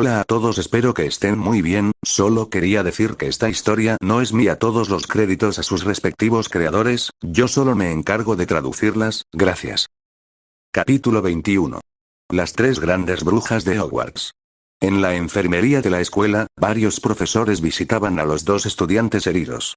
Hola a todos, espero que estén muy bien. Solo quería decir que esta historia no es mía, todos los créditos a sus respectivos creadores, yo solo me encargo de traducirlas, gracias. Capítulo 21. Las tres grandes brujas de Hogwarts. En la enfermería de la escuela, varios profesores visitaban a los dos estudiantes heridos.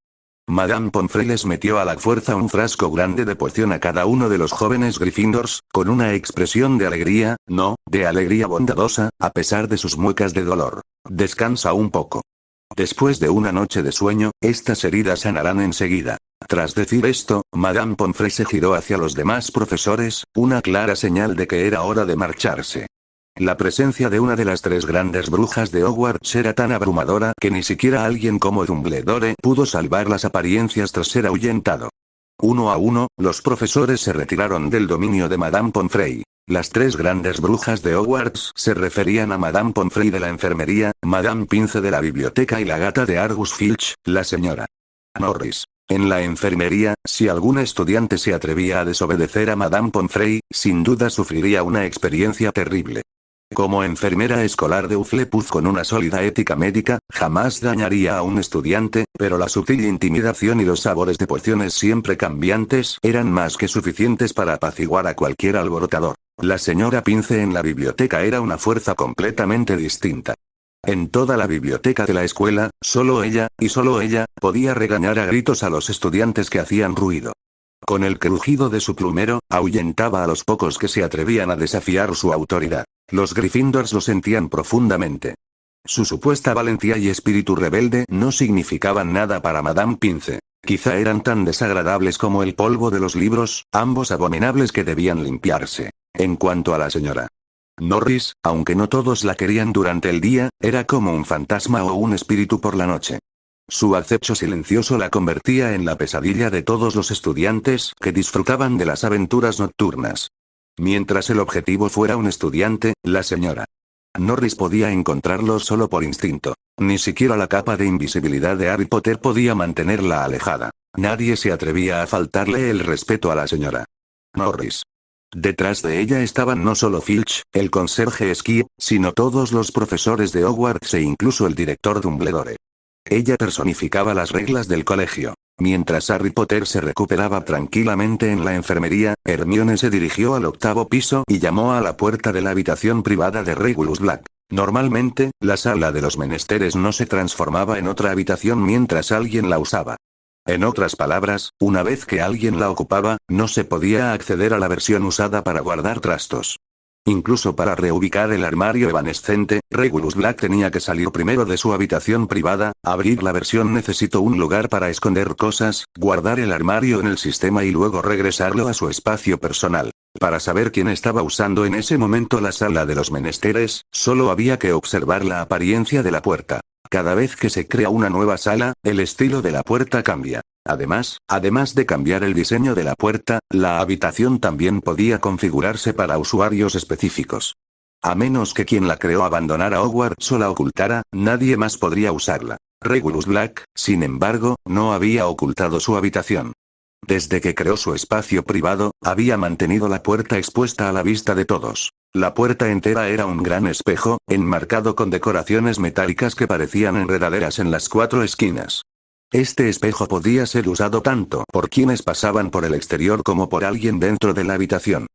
Madame Pomfrey les metió a la fuerza un frasco grande de poción a cada uno de los jóvenes Gryffindors, con una expresión de alegría, no, de alegría bondadosa, a pesar de sus muecas de dolor. Descansa un poco. Después de una noche de sueño, estas heridas sanarán enseguida. Tras decir esto, Madame Pomfrey se giró hacia los demás profesores, una clara señal de que era hora de marcharse. La presencia de una de las tres grandes brujas de Hogwarts era tan abrumadora que ni siquiera alguien como Dumbledore pudo salvar las apariencias tras ser ahuyentado. Uno a uno, los profesores se retiraron del dominio de Madame Pomfrey. Las tres grandes brujas de Hogwarts se referían a Madame Pomfrey de la enfermería, Madame Pince de la biblioteca y la gata de Argus Filch, la señora Norris. En la enfermería, si algún estudiante se atrevía a desobedecer a Madame Pomfrey, sin duda sufriría una experiencia terrible. Como enfermera escolar de Hufflepuff con una sólida ética médica, jamás dañaría a un estudiante, pero la sutil intimidación y los sabores de pociones siempre cambiantes eran más que suficientes para apaciguar a cualquier alborotador. La señora Pince en la biblioteca era una fuerza completamente distinta. En toda la biblioteca de la escuela, solo ella, y solo ella, podía regañar a gritos a los estudiantes que hacían ruido. Con el crujido de su plumero, ahuyentaba a los pocos que se atrevían a desafiar su autoridad. Los Gryffindors lo sentían profundamente. Su supuesta valentía y espíritu rebelde no significaban nada para Madame Pince. Quizá eran tan desagradables como el polvo de los libros, ambos abominables que debían limpiarse. En cuanto a la señora Norris, aunque no todos la querían durante el día, era como un fantasma o un espíritu por la noche. Su acecho silencioso la convertía en la pesadilla de todos los estudiantes que disfrutaban de las aventuras nocturnas. Mientras el objetivo fuera un estudiante, la señora Norris podía encontrarlo solo por instinto. Ni siquiera la capa de invisibilidad de Harry Potter podía mantenerla alejada. Nadie se atrevía a faltarle el respeto a la señora Norris. Detrás de ella estaban no solo Filch, el conserje Skeet, sino todos los profesores de Hogwarts e incluso el director Dumbledore. Ella personificaba las reglas del colegio. Mientras Harry Potter se recuperaba tranquilamente en la enfermería, Hermione se dirigió al octavo piso y llamó a la puerta de la habitación privada de Regulus Black. Normalmente, la sala de los menesteres no se transformaba en otra habitación mientras alguien la usaba. En otras palabras, una vez que alguien la ocupaba, no se podía acceder a la versión usada para guardar trastos. Incluso para reubicar el armario evanescente, Regulus Black tenía que salir primero de su habitación privada, abrir la versión necesitó un lugar para esconder cosas, guardar el armario en el sistema y luego regresarlo a su espacio personal. Para saber quién estaba usando en ese momento la sala de los menesteres, solo había que observar la apariencia de la puerta. Cada vez que se crea una nueva sala, el estilo de la puerta cambia. Además de cambiar el diseño de la puerta, la habitación también podía configurarse para usuarios específicos. A menos que quien la creó abandonara Hogwarts o la ocultara, nadie más podría usarla. Regulus Black, sin embargo, no había ocultado su habitación. Desde que creó su espacio privado, había mantenido la puerta expuesta a la vista de todos. La puerta entera era un gran espejo, enmarcado con decoraciones metálicas que parecían enredaderas en las cuatro esquinas. Este espejo podía ser usado tanto por quienes pasaban por el exterior como por alguien dentro de la habitación.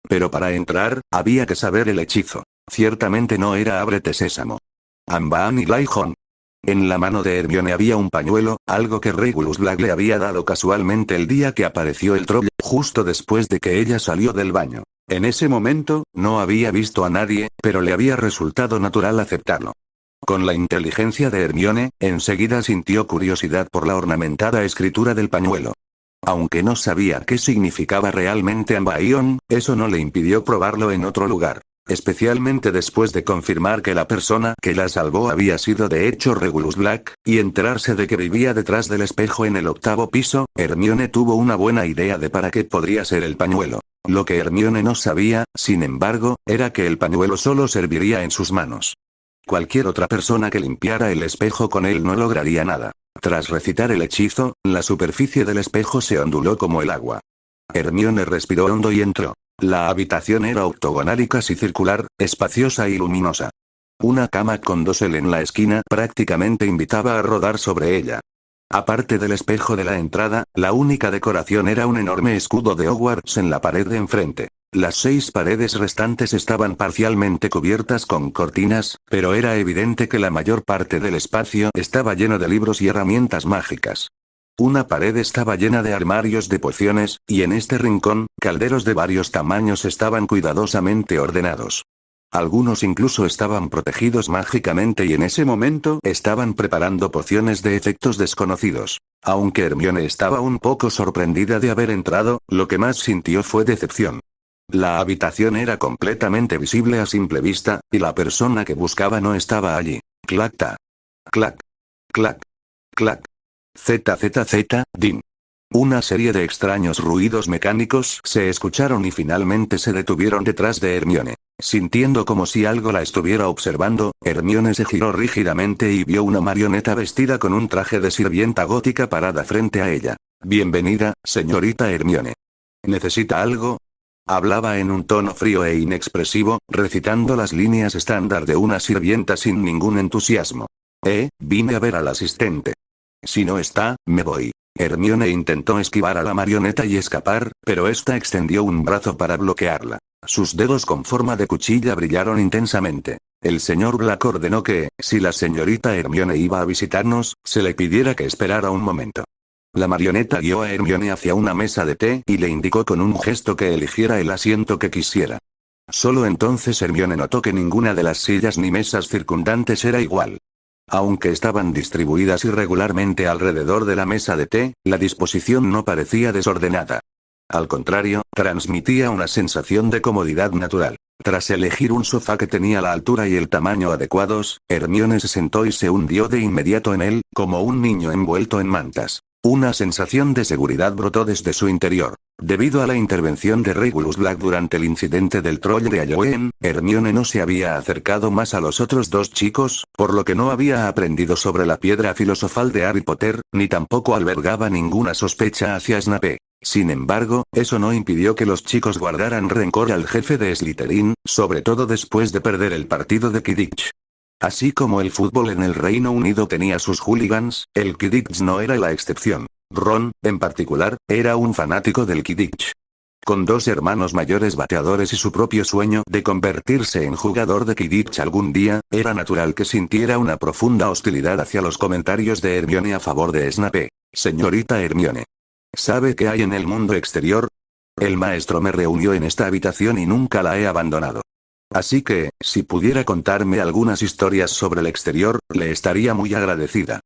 Pero para entrar, había que saber el hechizo. Ciertamente no era ábrete sésamo. Ambaan y Laihon. En la mano de Hermione había un pañuelo, algo que Regulus Black le había dado casualmente el día que apareció el troll, justo después de que ella salió del baño. En ese momento, no había visto a nadie, pero le había resultado natural aceptarlo. Con la inteligencia de Hermione, enseguida sintió curiosidad por la ornamentada escritura del pañuelo. Aunque no sabía qué significaba realmente Ambaion, eso no le impidió probarlo en otro lugar. Especialmente después de confirmar que la persona que la salvó había sido de hecho Regulus Black, y enterarse de que vivía detrás del espejo en el octavo piso, Hermione tuvo una buena idea de para qué podría ser el pañuelo. Lo que Hermione no sabía, sin embargo, era que el pañuelo solo serviría en sus manos. Cualquier otra persona que limpiara el espejo con él no lograría nada. Tras recitar el hechizo, la superficie del espejo se onduló como el agua. Hermione respiró hondo y entró. La habitación era octogonal y casi circular, espaciosa y luminosa. Una cama con dosel en la esquina prácticamente invitaba a rodar sobre ella. Aparte del espejo de la entrada, la única decoración era un enorme escudo de Hogwarts en la pared de enfrente. Las 6 paredes restantes estaban parcialmente cubiertas con cortinas, pero era evidente que la mayor parte del espacio estaba lleno de libros y herramientas mágicas. Una pared estaba llena de armarios de pociones, y en este rincón, calderos de varios tamaños estaban cuidadosamente ordenados. Algunos incluso estaban protegidos mágicamente y en ese momento estaban preparando pociones de efectos desconocidos. Aunque Hermione estaba un poco sorprendida de haber entrado, lo que más sintió fue decepción. La habitación era completamente visible a simple vista, y la persona que buscaba no estaba allí. Clac-ta. Clac. Clac. Clac. ZZZ, din. Una serie de extraños ruidos mecánicos se escucharon y finalmente se detuvieron detrás de Hermione. Sintiendo como si algo la estuviera observando, Hermione se giró rígidamente y vio una marioneta vestida con un traje de sirvienta gótica parada frente a ella. Bienvenida, señorita Hermione. ¿Necesita algo? Hablaba en un tono frío e inexpresivo, recitando las líneas estándar de una sirvienta sin ningún entusiasmo. Vine a ver al asistente. Si no está, me voy. Hermione intentó esquivar a la marioneta y escapar, pero ésta extendió un brazo para bloquearla. Sus dedos con forma de cuchilla brillaron intensamente. El señor Black ordenó que, si la señorita Hermione iba a visitarnos, se le pidiera que esperara un momento. La marioneta guió a Hermione hacia una mesa de té y le indicó con un gesto que eligiera el asiento que quisiera. Solo entonces Hermione notó que ninguna de las sillas ni mesas circundantes era igual. Aunque estaban distribuidas irregularmente alrededor de la mesa de té, la disposición no parecía desordenada. Al contrario, transmitía una sensación de comodidad natural. Tras elegir un sofá que tenía la altura y el tamaño adecuados, Hermione se sentó y se hundió de inmediato en él, como un niño envuelto en mantas. Una sensación de seguridad brotó desde su interior. Debido a la intervención de Regulus Black durante el incidente del troll de Halloween, Hermione no se había acercado más a los otros 2 chicos, por lo que no había aprendido sobre la piedra filosofal de Harry Potter, ni tampoco albergaba ninguna sospecha hacia Snape. Sin embargo, eso no impidió que los chicos guardaran rencor al jefe de Slytherin, sobre todo después de perder el partido de Quidditch. Así como el fútbol en el Reino Unido tenía sus hooligans, el Quidditch no era la excepción. Ron, en particular, era un fanático del Quidditch. Con 2 hermanos mayores bateadores y su propio sueño de convertirse en jugador de Quidditch algún día, era natural que sintiera una profunda hostilidad hacia los comentarios de Hermione a favor de Snape. Señorita Hermione. ¿Sabe qué hay en el mundo exterior? El maestro me reunió en esta habitación y nunca la he abandonado. Así que, si pudiera contarme algunas historias sobre el exterior, le estaría muy agradecida.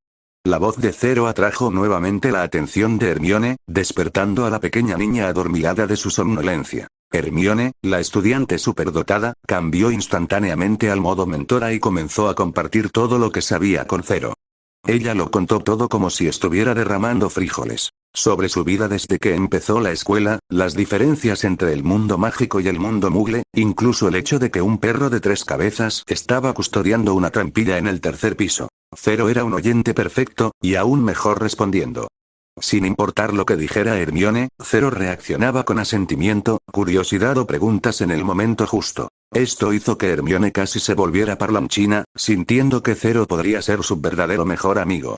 La voz de Cero atrajo nuevamente la atención de Hermione, despertando a la pequeña niña adormilada de su somnolencia. Hermione, la estudiante superdotada, cambió instantáneamente al modo mentora y comenzó a compartir todo lo que sabía con Cero. Ella lo contó todo como si estuviera derramando frijoles. Sobre su vida desde que empezó la escuela, las diferencias entre el mundo mágico y el mundo mugle, incluso el hecho de que un perro de 3 cabezas estaba custodiando una trampilla en el 3er piso. Cero era un oyente perfecto, y aún mejor respondiendo. Sin importar lo que dijera Hermione, Cero reaccionaba con asentimiento, curiosidad o preguntas en el momento justo. Esto hizo que Hermione casi se volviera parlanchina, sintiendo que Cero podría ser su verdadero mejor amigo.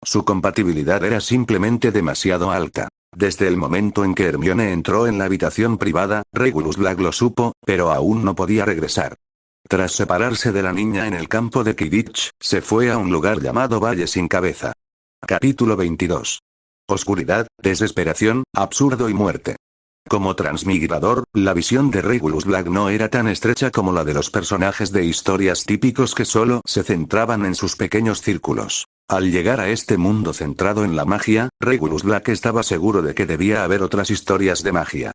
Su compatibilidad era simplemente demasiado alta. Desde el momento en que Hermione entró en la habitación privada, Regulus Black lo supo, pero aún no podía regresar. Tras separarse de la niña en el campo de Quidditch, se fue a un lugar llamado Valle sin Cabeza. Capítulo 22. Oscuridad, desesperación, absurdo y muerte. Como transmigrador, la visión de Regulus Black no era tan estrecha como la de los personajes de historias típicos que solo se centraban en sus pequeños círculos. Al llegar a este mundo centrado en la magia, Regulus Black estaba seguro de que debía haber otras historias de magia.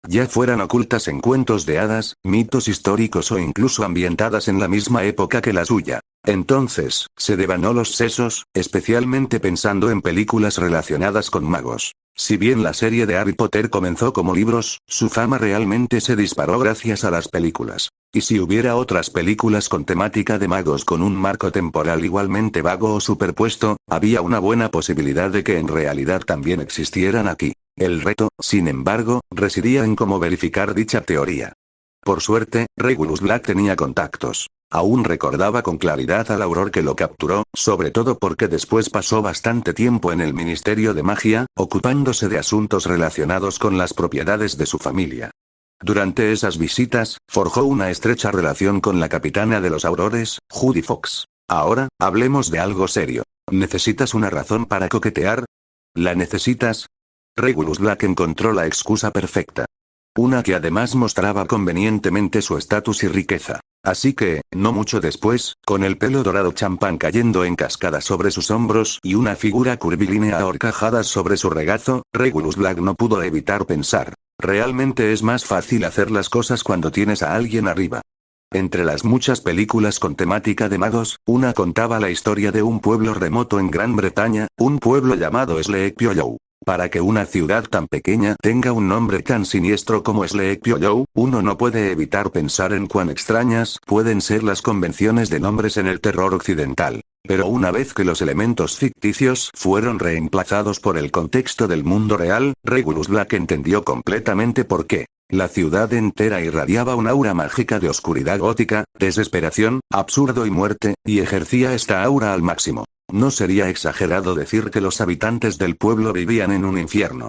Ya fueran ocultas en cuentos de hadas, mitos históricos o incluso ambientadas en la misma época que la suya. Entonces, se devanó los sesos, especialmente pensando en películas relacionadas con magos. Si bien la serie de Harry Potter comenzó como libros, su fama realmente se disparó gracias a las películas. Y si hubiera otras películas con temática de magos con un marco temporal igualmente vago o superpuesto, había una buena posibilidad de que en realidad también existieran aquí. El reto, sin embargo, residía en cómo verificar dicha teoría. Por suerte, Regulus Black tenía contactos. Aún recordaba con claridad al Auror que lo capturó, sobre todo porque después pasó bastante tiempo en el Ministerio de Magia, ocupándose de asuntos relacionados con las propiedades de su familia. Durante esas visitas, forjó una estrecha relación con la capitana de los Aurores, Judy Fox. Ahora, hablemos de algo serio. ¿Necesitas una razón para coquetear? ¿La necesitas? Regulus Black encontró la excusa perfecta. Una que además mostraba convenientemente su estatus y riqueza. Así que, no mucho después, con el pelo dorado champán cayendo en cascada sobre sus hombros y una figura curvilínea a horcajadas sobre su regazo, Regulus Black no pudo evitar pensar. Realmente es más fácil hacer las cosas cuando tienes a alguien arriba. Entre las muchas películas con temática de magos, una contaba la historia de un pueblo remoto en Gran Bretaña, un pueblo llamado Sleepy-Hollow. Para que una ciudad tan pequeña tenga un nombre tan siniestro como Sleepy-Hollow, uno no puede evitar pensar en cuán extrañas pueden ser las convenciones de nombres en el terror occidental. Pero una vez que los elementos ficticios fueron reemplazados por el contexto del mundo real, Regulus Black entendió completamente por qué. La ciudad entera irradiaba un aura mágica de oscuridad gótica, desesperación, absurdo y muerte, y ejercía esta aura al máximo. No sería exagerado decir que los habitantes del pueblo vivían en un infierno.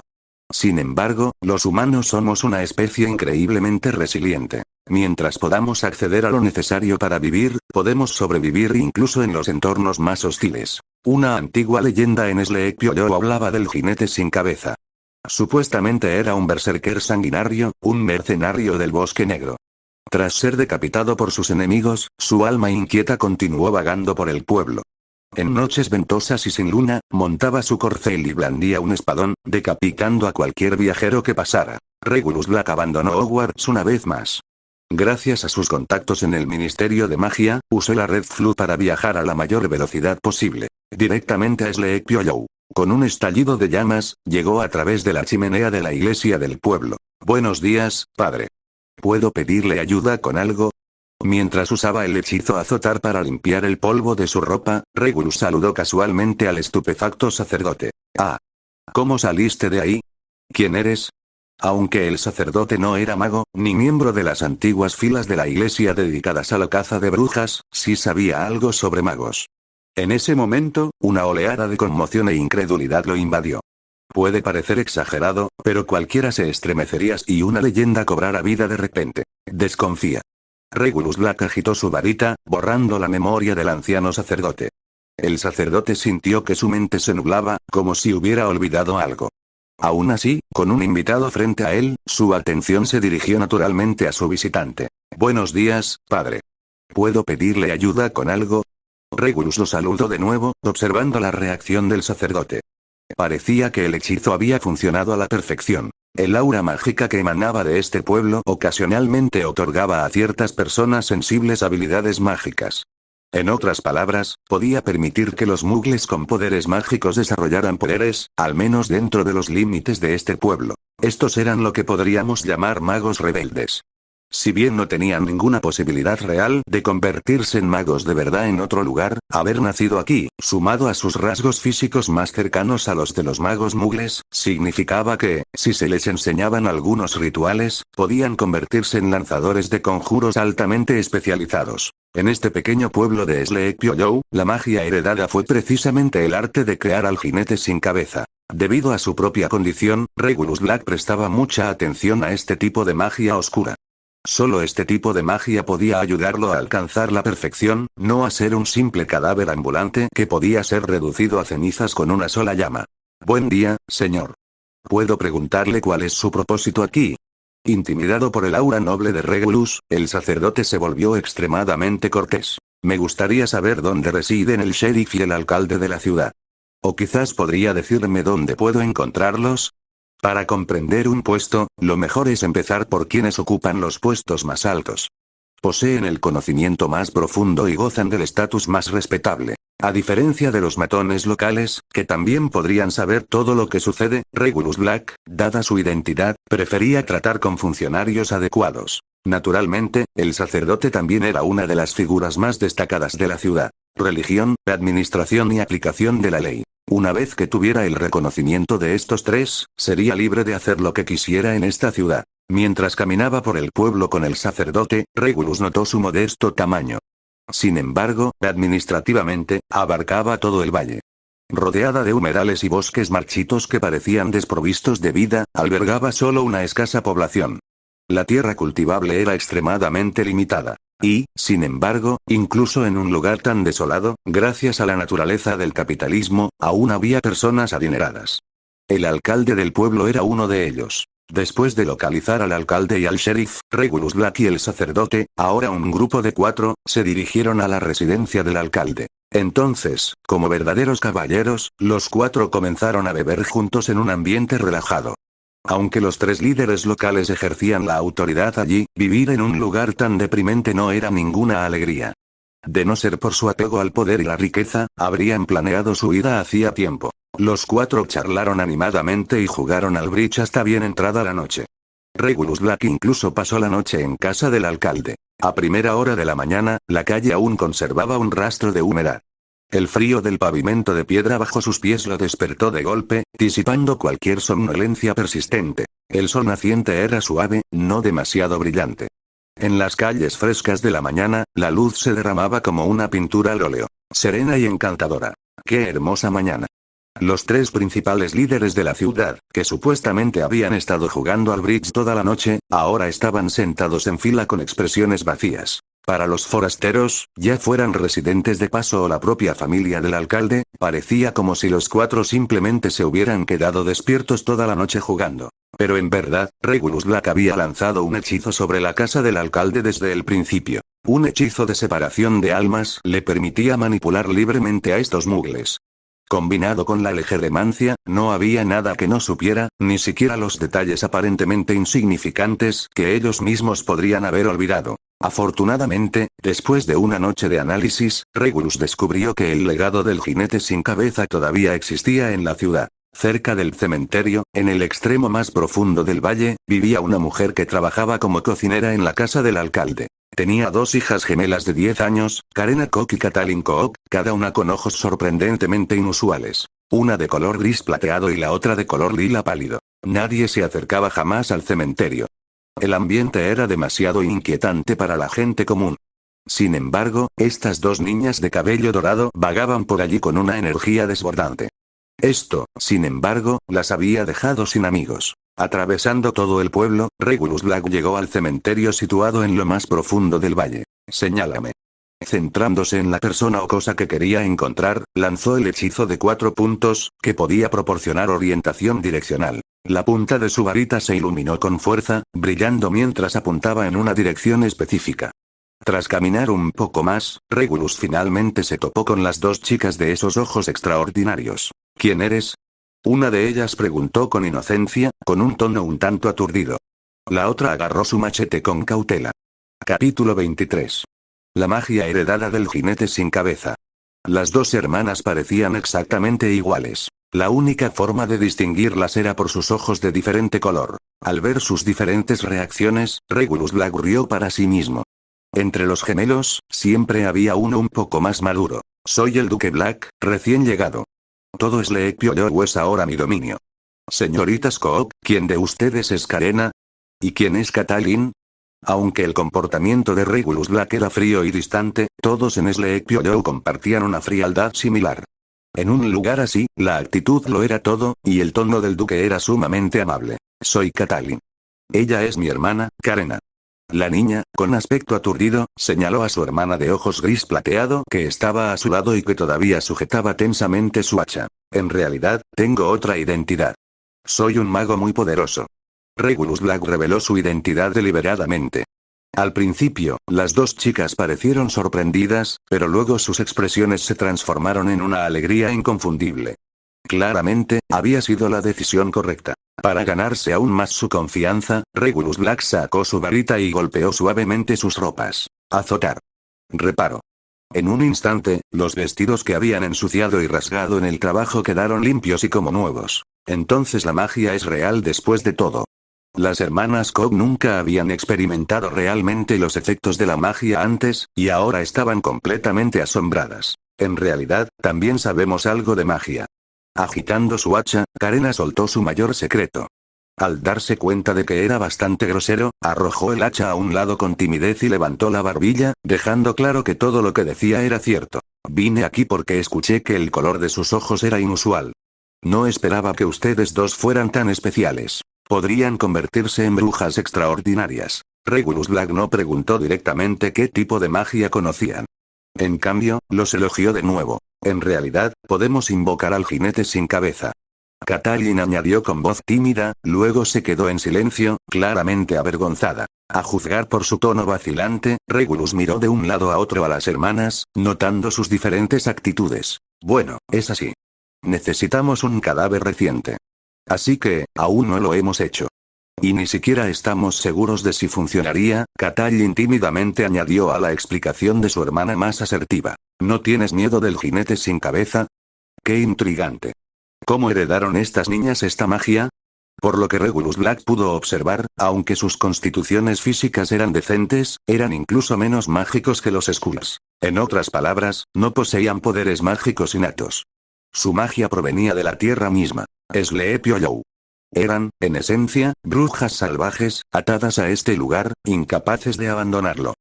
Sin embargo, los humanos somos una especie increíblemente resiliente. Mientras podamos acceder a lo necesario para vivir, podemos sobrevivir incluso en los entornos más hostiles. Una antigua leyenda en Sleepy-Hollow hablaba del jinete sin cabeza. Supuestamente era un berserker sanguinario, un mercenario del bosque negro. Tras ser decapitado por sus enemigos, su alma inquieta continuó vagando por el pueblo. En noches ventosas y sin luna, montaba su corcel y blandía un espadón, decapitando a cualquier viajero que pasara. Regulus Black abandonó Hogwarts una vez más. Gracias a sus contactos en el Ministerio de Magia, usó la Red Flu para viajar a la mayor velocidad posible. Directamente a Sleepy-Hollow. Con un estallido de llamas, llegó a través de la chimenea de la iglesia del pueblo. Buenos días, padre. ¿Puedo pedirle ayuda con algo? Mientras usaba el hechizo azotar para limpiar el polvo de su ropa, Regulus saludó casualmente al estupefacto sacerdote. Ah. ¿Cómo saliste de ahí? ¿Quién eres? Aunque el sacerdote no era mago, ni miembro de las antiguas filas de la iglesia dedicadas a la caza de brujas, sí sabía algo sobre magos. En ese momento, una oleada de conmoción e incredulidad lo invadió. Puede parecer exagerado, pero cualquiera se estremecería si una leyenda cobrara vida de repente. Desconfía. Regulus Black agitó su varita, borrando la memoria del anciano sacerdote. El sacerdote sintió que su mente se nublaba, como si hubiera olvidado algo. Aún así, con un invitado frente a él, su atención se dirigió naturalmente a su visitante. Buenos días, padre. ¿Puedo pedirle ayuda con algo? Regulus lo saludó de nuevo, observando la reacción del sacerdote. Parecía que el hechizo había funcionado a la perfección. El aura mágica que emanaba de este pueblo ocasionalmente otorgaba a ciertas personas sensibles habilidades mágicas. En otras palabras, podía permitir que los muggles con poderes mágicos desarrollaran poderes, al menos dentro de los límites de este pueblo. Estos eran lo que podríamos llamar magos rebeldes. Si bien no tenían ninguna posibilidad real de convertirse en magos de verdad en otro lugar, haber nacido aquí, sumado a sus rasgos físicos más cercanos a los de los magos muggles, significaba que, si se les enseñaban algunos rituales, podían convertirse en lanzadores de conjuros altamente especializados. En este pequeño pueblo de Sleepy-Hollow, la magia heredada fue precisamente el arte de crear al jinete sin cabeza. Debido a su propia condición, Regulus Black prestaba mucha atención a este tipo de magia oscura. Solo este tipo de magia podía ayudarlo a alcanzar la perfección, no a ser un simple cadáver ambulante que podía ser reducido a cenizas con una sola llama. Buen día, señor. ¿Puedo preguntarle cuál es su propósito aquí? Intimidado por el aura noble de Regulus, el sacerdote se volvió extremadamente cortés. Me gustaría saber dónde residen el sheriff y el alcalde de la ciudad. O quizás podría decirme dónde puedo encontrarlos. Para comprender un puesto, lo mejor es empezar por quienes ocupan los puestos más altos. Poseen el conocimiento más profundo y gozan del estatus más respetable. A diferencia de los matones locales, que también podrían saber todo lo que sucede, Regulus Black, dada su identidad, prefería tratar con funcionarios adecuados. Naturalmente, el sacerdote también era una de las figuras más destacadas de la ciudad. Religión, administración y aplicación de la ley. Una vez que tuviera el reconocimiento de estos tres, sería libre de hacer lo que quisiera en esta ciudad. Mientras caminaba por el pueblo con el sacerdote, Regulus notó su modesto tamaño. Sin embargo, administrativamente, abarcaba todo el valle. Rodeada de humedales y bosques marchitos que parecían desprovistos de vida, albergaba solo una escasa población. La tierra cultivable era extremadamente limitada. Y, sin embargo, incluso en un lugar tan desolado, gracias a la naturaleza del capitalismo, aún había personas adineradas. El alcalde del pueblo era uno de ellos. Después de localizar al alcalde y al sheriff, Regulus Black y el sacerdote, ahora un grupo de 4, se dirigieron a la residencia del alcalde. Entonces, como verdaderos caballeros, los 4 comenzaron a beber juntos en un ambiente relajado. Aunque los 3 líderes locales ejercían la autoridad allí, vivir en un lugar tan deprimente no era ninguna alegría. De no ser por su apego al poder y la riqueza, habrían planeado su ida hacía tiempo. Los 4 charlaron animadamente y jugaron al bridge hasta bien entrada la noche. Regulus Black incluso pasó la noche en casa del alcalde. A primera hora de la mañana, la calle aún conservaba un rastro de humedad. El frío del pavimento de piedra bajo sus pies lo despertó de golpe, disipando cualquier somnolencia persistente. El sol naciente era suave, no demasiado brillante. En las calles frescas de la mañana, la luz se derramaba como una pintura al óleo. Serena y encantadora. ¡Qué hermosa mañana! Los 3 principales líderes de la ciudad, que supuestamente habían estado jugando al bridge toda la noche, ahora estaban sentados en fila con expresiones vacías. Para los forasteros, ya fueran residentes de paso o la propia familia del alcalde, parecía como si los 4 simplemente se hubieran quedado despiertos toda la noche jugando. Pero en verdad, Regulus Black había lanzado un hechizo sobre la casa del alcalde desde el principio. Un hechizo de separación de almas le permitía manipular libremente a estos mugles. Combinado con la legeremancia, no había nada que no supiera, ni siquiera los detalles aparentemente insignificantes que ellos mismos podrían haber olvidado. Afortunadamente, después de una noche de análisis, Regulus descubrió que el legado del jinete sin cabeza todavía existía en la ciudad. Cerca del cementerio, en el extremo más profundo del valle, vivía una mujer que trabajaba como cocinera en la casa del alcalde. Tenía 2 hijas gemelas de 10 años, Karena Koch y Katalin Koch, cada una con ojos sorprendentemente inusuales. Una de color gris plateado y la otra de color lila pálido. Nadie se acercaba jamás al cementerio. El ambiente era demasiado inquietante para la gente común. Sin embargo, estas 2 niñas de cabello dorado vagaban por allí con una energía desbordante. Esto, sin embargo, las había dejado sin amigos. Atravesando todo el pueblo, Regulus Black llegó al cementerio situado en lo más profundo del valle. Señálame. Centrándose en la persona o cosa que quería encontrar, lanzó el hechizo de 4 puntos, que podía proporcionar orientación direccional. La punta de su varita se iluminó con fuerza, brillando mientras apuntaba en una dirección específica. Tras caminar un poco más, Regulus finalmente se topó con las 2 chicas de esos ojos extraordinarios. ¿Quién eres? Una de ellas preguntó con inocencia, con un tono un tanto aturdido. La otra agarró su machete con cautela. Capítulo 23. La magia heredada del jinete sin cabeza. Las 2 hermanas parecían exactamente iguales. La única forma de distinguirlas era por sus ojos de diferente color. Al ver sus diferentes reacciones, Regulus Black rió para sí mismo. Entre los gemelos, siempre había uno un poco más maduro. Soy el Duque Black, recién llegado. Todo Sleepy-Hollow es ahora mi dominio. Señoritas Koch, ¿quién de ustedes es Karena? ¿Y quién es Katalin? Aunque el comportamiento de Regulus Black era frío y distante, todos en Sleepy-Hollow compartían una frialdad similar. En un lugar así, la actitud lo era todo, y el tono del duque era sumamente amable. Soy Katalin. Ella es mi hermana, Karena. La niña, con aspecto aturdido, señaló a su hermana de ojos gris plateado que estaba a su lado y que todavía sujetaba tensamente su hacha. En realidad, tengo otra identidad. Soy un mago muy poderoso. Regulus Black reveló su identidad deliberadamente. Al principio, las 2 chicas parecieron sorprendidas, pero luego sus expresiones se transformaron en una alegría inconfundible. Claramente, había sido la decisión correcta. Para ganarse aún más su confianza, Regulus Black sacó su varita y golpeó suavemente sus ropas. Azotar. Reparo. En un instante, los vestidos que habían ensuciado y rasgado en el trabajo quedaron limpios y como nuevos. Entonces la magia es real después de todo. Las hermanas Koch nunca habían experimentado realmente los efectos de la magia antes, y ahora estaban completamente asombradas. En realidad, también sabemos algo de magia. Agitando su hacha, Karena soltó su mayor secreto. Al darse cuenta de que era bastante grosero, arrojó el hacha a un lado con timidez y levantó la barbilla, dejando claro que todo lo que decía era cierto. Vine aquí porque escuché que el color de sus ojos era inusual. No esperaba que ustedes dos fueran tan especiales. Podrían convertirse en brujas extraordinarias. Regulus Black no preguntó directamente qué tipo de magia conocían. En cambio, los elogió de nuevo. En realidad, podemos invocar al jinete sin cabeza. Katalin añadió con voz tímida, luego se quedó en silencio, claramente avergonzada. A juzgar por su tono vacilante, Regulus miró de un lado a otro a las hermanas, notando sus diferentes actitudes. Bueno, es así. Necesitamos un cadáver reciente. Así que, aún no lo hemos hecho. Y ni siquiera estamos seguros de si funcionaría, Katalin tímidamente añadió a la explicación de su hermana más asertiva. ¿No tienes miedo del jinete sin cabeza? ¡Qué intrigante! ¿Cómo heredaron estas niñas esta magia? Por lo que Regulus Black pudo observar, aunque sus constituciones físicas eran decentes, eran incluso menos mágicos que los Skulls. En otras palabras, no poseían poderes mágicos innatos. Su magia provenía de la tierra misma. Sleepy-Hollow. Eran, en esencia, brujas salvajes, atadas a este lugar, incapaces de abandonarlo.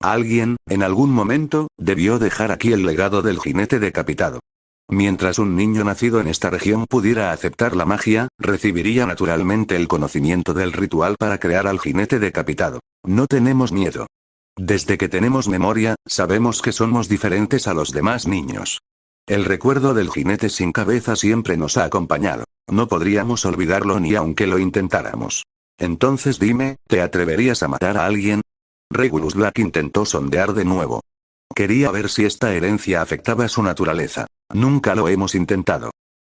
Alguien, en algún momento, debió dejar aquí el legado del jinete decapitado. Mientras un niño nacido en esta región pudiera aceptar la magia, recibiría naturalmente el conocimiento del ritual para crear al jinete decapitado. No tenemos miedo. Desde que tenemos memoria, sabemos que somos diferentes a los demás niños. El recuerdo del jinete sin cabeza siempre nos ha acompañado. No podríamos olvidarlo ni aunque lo intentáramos. Entonces dime, ¿te atreverías a matar a alguien? Regulus Black intentó sondear de nuevo. Quería ver si esta herencia afectaba su naturaleza. Nunca lo hemos intentado.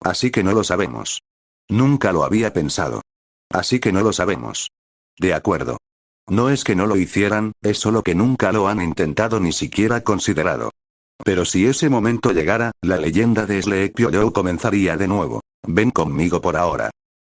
Así que no lo sabemos. Nunca lo había pensado. Así que no lo sabemos. De acuerdo. No es que no lo hicieran, es solo que nunca lo han intentado ni siquiera considerado. Pero si ese momento llegara, la leyenda de Sleepy-Hollow comenzaría de nuevo. Ven conmigo por ahora.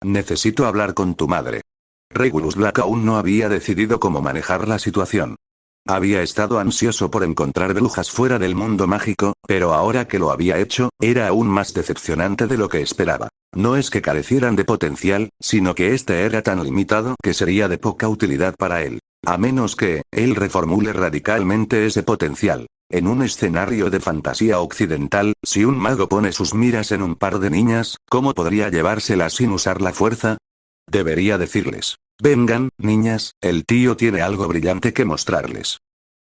Necesito hablar con tu madre. Regulus Black aún no había decidido cómo manejar la situación. Había estado ansioso por encontrar brujas fuera del mundo mágico, pero ahora que lo había hecho, era aún más decepcionante de lo que esperaba. No es que carecieran de potencial, sino que este era tan limitado que sería de poca utilidad para él. A menos que, él reformule radicalmente ese potencial. En un escenario de fantasía occidental, si un mago pone sus miras en un par de niñas, ¿cómo podría llevárselas sin usar la fuerza? Debería decirles. Vengan, niñas, el tío tiene algo brillante que mostrarles.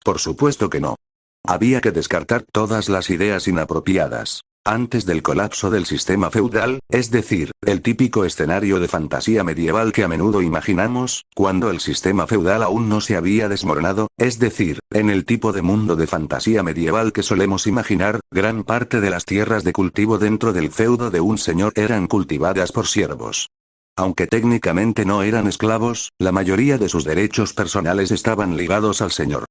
Por supuesto que no. Había que descartar todas las ideas inapropiadas. Antes del colapso del sistema feudal, es decir, el típico escenario de fantasía medieval que a menudo imaginamos, cuando el sistema feudal aún no se había desmoronado, es decir, en el tipo de mundo de fantasía medieval que solemos imaginar, gran parte de las tierras de cultivo dentro del feudo de un señor eran cultivadas por siervos. Aunque técnicamente no eran esclavos, la mayoría de sus derechos personales estaban ligados al señor.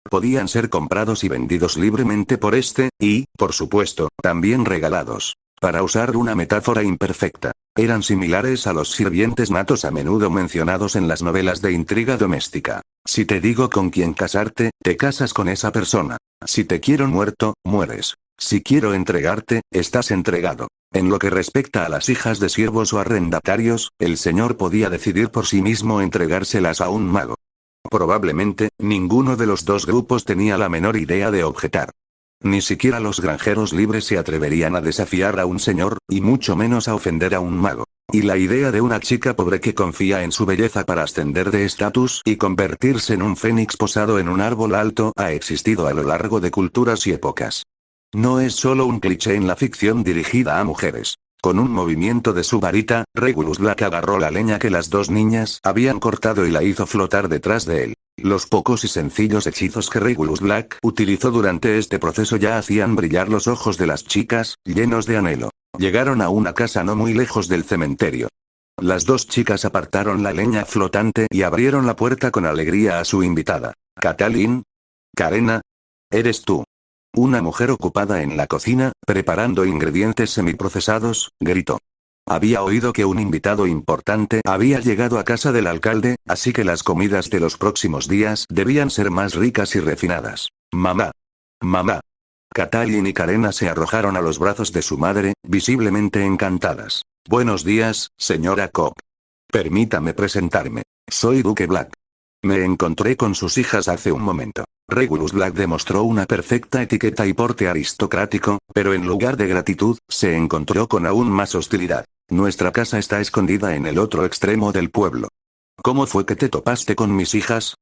Podían ser comprados y vendidos libremente por este, y, por supuesto, también regalados. Para usar una metáfora imperfecta, eran similares a los sirvientes natos a menudo mencionados en las novelas de intriga doméstica. Si te digo con quién casarte, te casas con esa persona. Si te quiero muerto, mueres. Si quiero entregarte, estás entregado. En lo que respecta a las hijas de siervos o arrendatarios, el señor podía decidir por sí mismo entregárselas a un mago. Probablemente, ninguno de los dos grupos tenía la menor idea de objetar. Ni siquiera los granjeros libres se atreverían a desafiar a un señor, y mucho menos a ofender a un mago. Y la idea de una chica pobre que confía en su belleza para ascender de estatus y convertirse en un fénix posado en un árbol alto ha existido a lo largo de culturas y épocas. No es solo un cliché en la ficción dirigida a mujeres. Con un movimiento de su varita, Regulus Black agarró la leña que las dos niñas habían cortado y la hizo flotar detrás de él. Los pocos y sencillos hechizos que Regulus Black utilizó durante este proceso ya hacían brillar los ojos de las chicas, llenos de anhelo. Llegaron a una casa no muy lejos del cementerio. Las dos chicas apartaron la leña flotante y abrieron la puerta con alegría a su invitada. «Katalin. Karena. Eres tú». Una mujer ocupada en la cocina, preparando ingredientes semiprocesados, gritó. Había oído que un invitado importante había llegado a casa del alcalde, así que las comidas de los próximos días debían ser más ricas y refinadas. «Mamá. Mamá». Katalin y Karena se arrojaron a los brazos de su madre, visiblemente encantadas. «Buenos días, señora Cobb». Permítame presentarme. Soy Duque Black. Me encontré con sus hijas hace un momento. Regulus Black demostró una perfecta etiqueta y porte aristocrático, pero en lugar de gratitud, se encontró con aún más hostilidad. Nuestra casa está escondida en el otro extremo del pueblo. ¿Cómo fue que te topaste con mis hijas?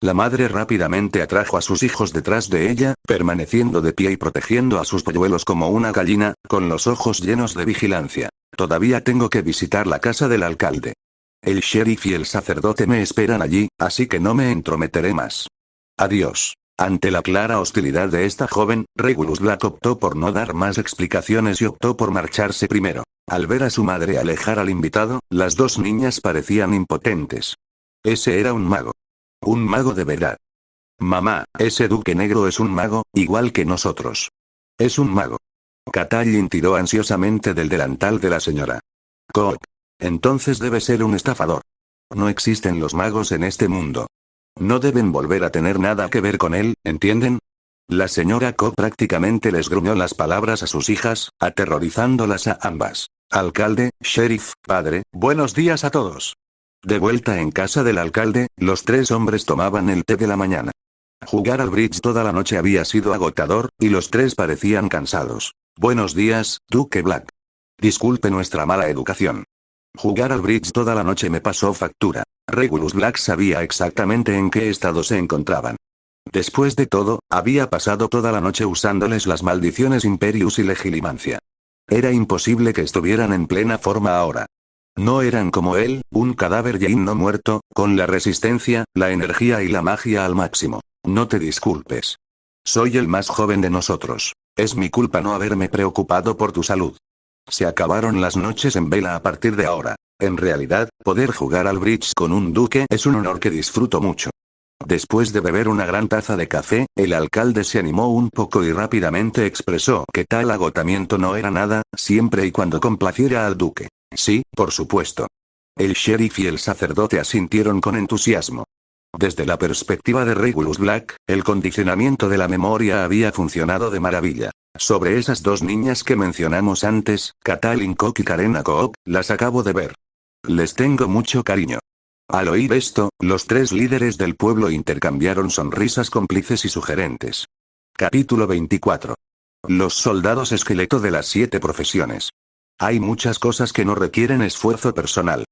La madre rápidamente atrajo a sus hijos detrás de ella, permaneciendo de pie y protegiendo a sus polluelos como una gallina, con los ojos llenos de vigilancia. Todavía tengo que visitar la casa del alcalde. El sheriff y el sacerdote me esperan allí, así que no me entrometeré más. Adiós. Ante la clara hostilidad de esta joven, Regulus Black optó por no dar más explicaciones y optó por marcharse primero. Al ver a su madre alejar al invitado, las dos niñas parecían impotentes. Ese era un mago. Un mago de verdad. Mamá, ese duque negro es un mago, igual que nosotros. Es un mago. Catelyn tiró ansiosamente del delantal de la señora Cook. Entonces debe ser un estafador. No existen los magos en este mundo. No deben volver a tener nada que ver con él, ¿entienden? La señora Cook prácticamente les gruñó las palabras a sus hijas, aterrorizándolas a ambas. Alcalde, sheriff, padre, buenos días a todos. De vuelta en casa del alcalde, los tres hombres tomaban el té de la mañana. Jugar al bridge toda la noche había sido agotador, y los tres parecían cansados. Buenos días, Duque Black. Disculpe nuestra mala educación. Jugar al bridge toda la noche me pasó factura. Regulus Black sabía exactamente en qué estado se encontraban. Después de todo, había pasado toda la noche usándoles las maldiciones Imperius y Legilimancia. Era imposible que estuvieran en plena forma ahora. No eran como él, un cadáver ya no muerto, con la resistencia, la energía y la magia al máximo. No te disculpes. Soy el más joven de nosotros. Es mi culpa no haberme preocupado por tu salud. Se acabaron las noches en vela a partir de ahora. En realidad, poder jugar al bridge con un duque es un honor que disfruto mucho. Después de beber una gran taza de café, el alcalde se animó un poco y rápidamente expresó que tal agotamiento no era nada, siempre y cuando complaciera al duque. Sí, por supuesto. El sheriff y el sacerdote asintieron con entusiasmo. Desde la perspectiva de Regulus Black, el condicionamiento de la memoria había funcionado de maravilla. Sobre esas dos niñas que mencionamos antes, Catelyn Cook y Karena Cook, las acabo de ver. Les tengo mucho cariño. Al oír esto, los tres líderes del pueblo intercambiaron sonrisas cómplices y sugerentes. Capítulo 24. Los soldados esqueleto de las 7 profesiones. Hay muchas cosas que no requieren esfuerzo personal.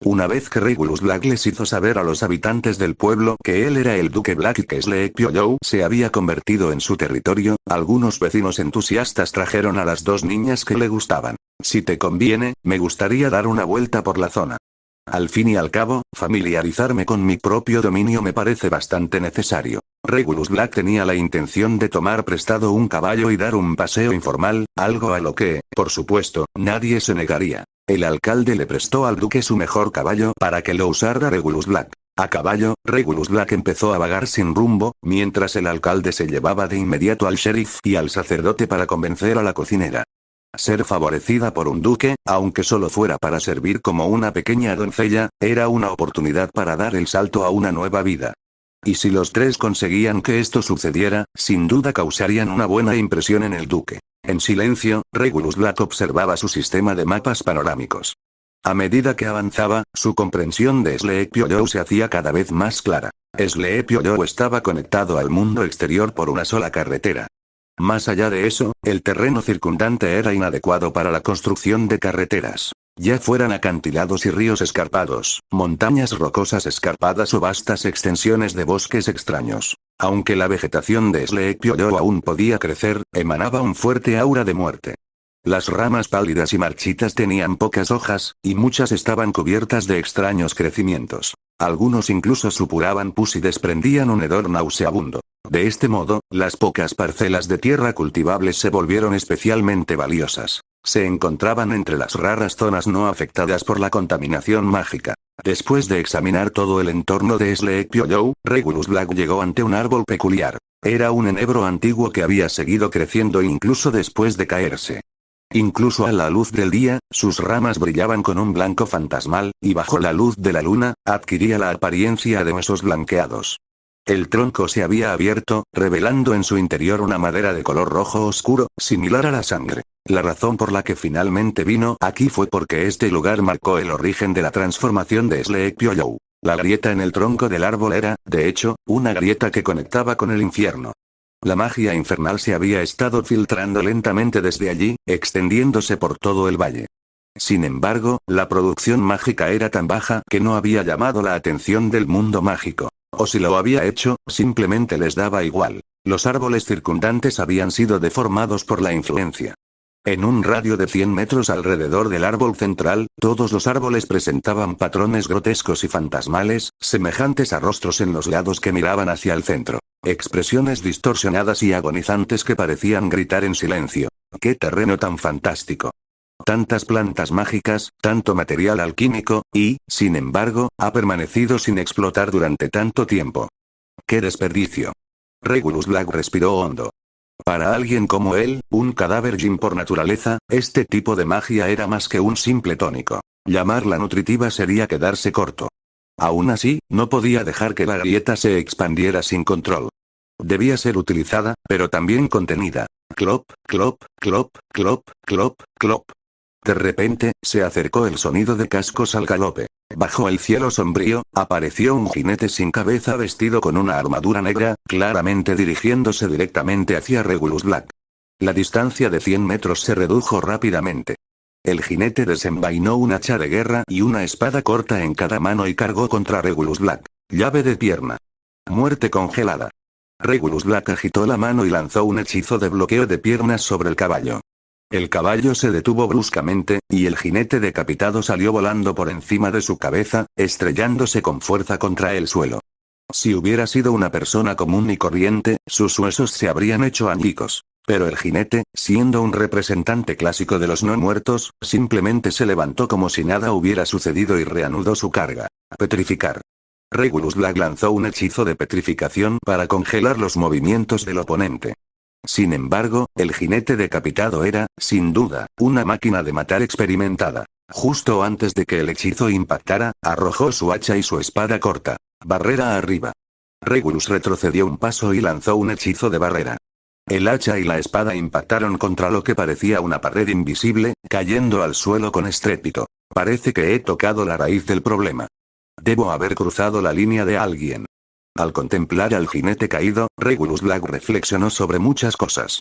Una vez que Regulus Black les hizo saber a los habitantes del pueblo que él era el Duque Black y que Sleepy se había convertido en su territorio, algunos vecinos entusiastas trajeron a las dos niñas que le gustaban. Si te conviene, me gustaría dar una vuelta por la zona. Al fin y al cabo, familiarizarme con mi propio dominio me parece bastante necesario. Regulus Black tenía la intención de tomar prestado un caballo y dar un paseo informal, algo a lo que, por supuesto, nadie se negaría. El alcalde le prestó al duque su mejor caballo para que lo usara Regulus Black. A caballo, Regulus Black empezó a vagar sin rumbo, mientras el alcalde se llevaba de inmediato al sheriff y al sacerdote para convencer a la cocinera. Ser favorecida por un duque, aunque solo fuera para servir como una pequeña doncella, era una oportunidad para dar el salto a una nueva vida. Y si los tres conseguían que esto sucediera, sin duda causarían una buena impresión en el duque. En silencio, Regulus Black observaba su sistema de mapas panorámicos. A medida que avanzaba, su comprensión de Sleepy Hollow se hacía cada vez más clara. Sleepy Hollow estaba conectado al mundo exterior por una sola carretera. Más allá de eso, el terreno circundante era inadecuado para la construcción de carreteras. Ya fueran acantilados y ríos escarpados, montañas rocosas escarpadas o vastas extensiones de bosques extraños. Aunque la vegetación de Sleepy Hollow aún podía crecer, emanaba un fuerte aura de muerte. Las ramas pálidas y marchitas tenían pocas hojas, y muchas estaban cubiertas de extraños crecimientos. Algunos incluso supuraban pus y desprendían un hedor nauseabundo. De este modo, las pocas parcelas de tierra cultivables se volvieron especialmente valiosas. Se encontraban entre las raras zonas no afectadas por la contaminación mágica. Después de examinar todo el entorno de Sleepy Hollow, Regulus Black llegó ante un árbol peculiar. Era un enebro antiguo que había seguido creciendo incluso después de caerse. Incluso a la luz del día, sus ramas brillaban con un blanco fantasmal, y bajo la luz de la luna, adquiría la apariencia de huesos blanqueados. El tronco se había abierto, revelando en su interior una madera de color rojo oscuro, similar a la sangre. La razón por la que finalmente vino aquí fue porque este lugar marcó el origen de la transformación de Sleepy-Hollow. La grieta en el tronco del árbol era, de hecho, una grieta que conectaba con el infierno. La magia infernal se había estado filtrando lentamente desde allí, extendiéndose por todo el valle. Sin embargo, la producción mágica era tan baja que no había llamado la atención del mundo mágico. O si lo había hecho, simplemente les daba igual. Los árboles circundantes habían sido deformados por la influencia. En un radio de 100 metros alrededor del árbol central, todos los árboles presentaban patrones grotescos y fantasmales, semejantes a rostros en los lados que miraban hacia el centro. Expresiones distorsionadas y agonizantes que parecían gritar en silencio. ¡Qué terreno tan fantástico! Tantas plantas mágicas, tanto material alquímico, y, sin embargo, ha permanecido sin explotar durante tanto tiempo. ¡Qué desperdicio! Regulus Black respiró hondo. Para alguien como él, un cadáver Jin por naturaleza, este tipo de magia era más que un simple tónico. Llamarla nutritiva sería quedarse corto. Aún así, no podía dejar que la grieta se expandiera sin control. Debía ser utilizada, pero también contenida. Clop, clop, clop, clop, clop, clop. De repente, se acercó el sonido de cascos al galope. Bajo el cielo sombrío, apareció un jinete sin cabeza vestido con una armadura negra, claramente dirigiéndose directamente hacia Regulus Black. La distancia de 100 metros se redujo rápidamente. El jinete desenvainó un hacha de guerra y una espada corta en cada mano y cargó contra Regulus Black. Llave de pierna. Muerte congelada. Regulus Black agitó la mano y lanzó un hechizo de bloqueo de piernas sobre el caballo. El caballo se detuvo bruscamente, y el jinete decapitado salió volando por encima de su cabeza, estrellándose con fuerza contra el suelo. Si hubiera sido una persona común y corriente, sus huesos se habrían hecho añicos. Pero el jinete, siendo un representante clásico de los no muertos, simplemente se levantó como si nada hubiera sucedido y reanudó su carga. Petrificar. Regulus Black lanzó un hechizo de petrificación para congelar los movimientos del oponente. Sin embargo, el jinete decapitado era, sin duda, una máquina de matar experimentada. Justo antes de que el hechizo impactara, arrojó su hacha y su espada corta. Barrera arriba. Regulus retrocedió un paso y lanzó un hechizo de barrera. El hacha y la espada impactaron contra lo que parecía una pared invisible, cayendo al suelo con estrépito. Parece que he tocado la raíz del problema. Debo haber cruzado la línea de alguien. Al contemplar al jinete caído, Regulus Black reflexionó sobre muchas cosas.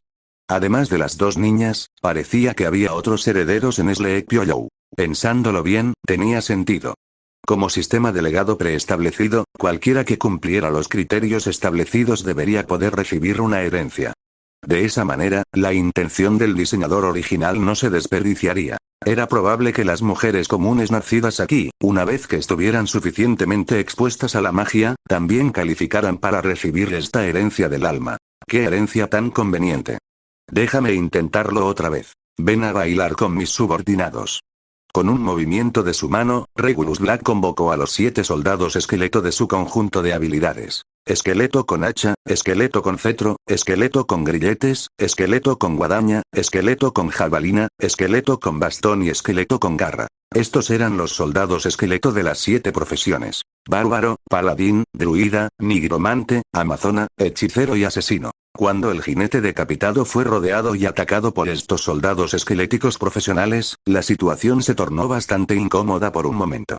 Además de las dos niñas, parecía que había otros herederos en Sleepy-Hollow. Pensándolo bien, tenía sentido. Como sistema de legado preestablecido, cualquiera que cumpliera los criterios establecidos debería poder recibir una herencia. De esa manera, la intención del diseñador original no se desperdiciaría. Era probable que las mujeres comunes nacidas aquí, una vez que estuvieran suficientemente expuestas a la magia, también calificaran para recibir esta herencia del alma. ¡Qué herencia tan conveniente! Déjame intentarlo otra vez. Ven a bailar con mis subordinados. Con un movimiento de su mano, Regulus Black convocó a los 7 soldados esqueleto de su conjunto de habilidades. Esqueleto con hacha, esqueleto con cetro, esqueleto con grilletes, esqueleto con guadaña, esqueleto con jabalina, esqueleto con bastón y esqueleto con garra. Estos eran los soldados esqueleto de las 7 profesiones: bárbaro, paladín, druida, nigromante, amazona, hechicero y asesino. Cuando el jinete decapitado fue rodeado y atacado por estos soldados esqueléticos profesionales, la situación se tornó bastante incómoda por un momento.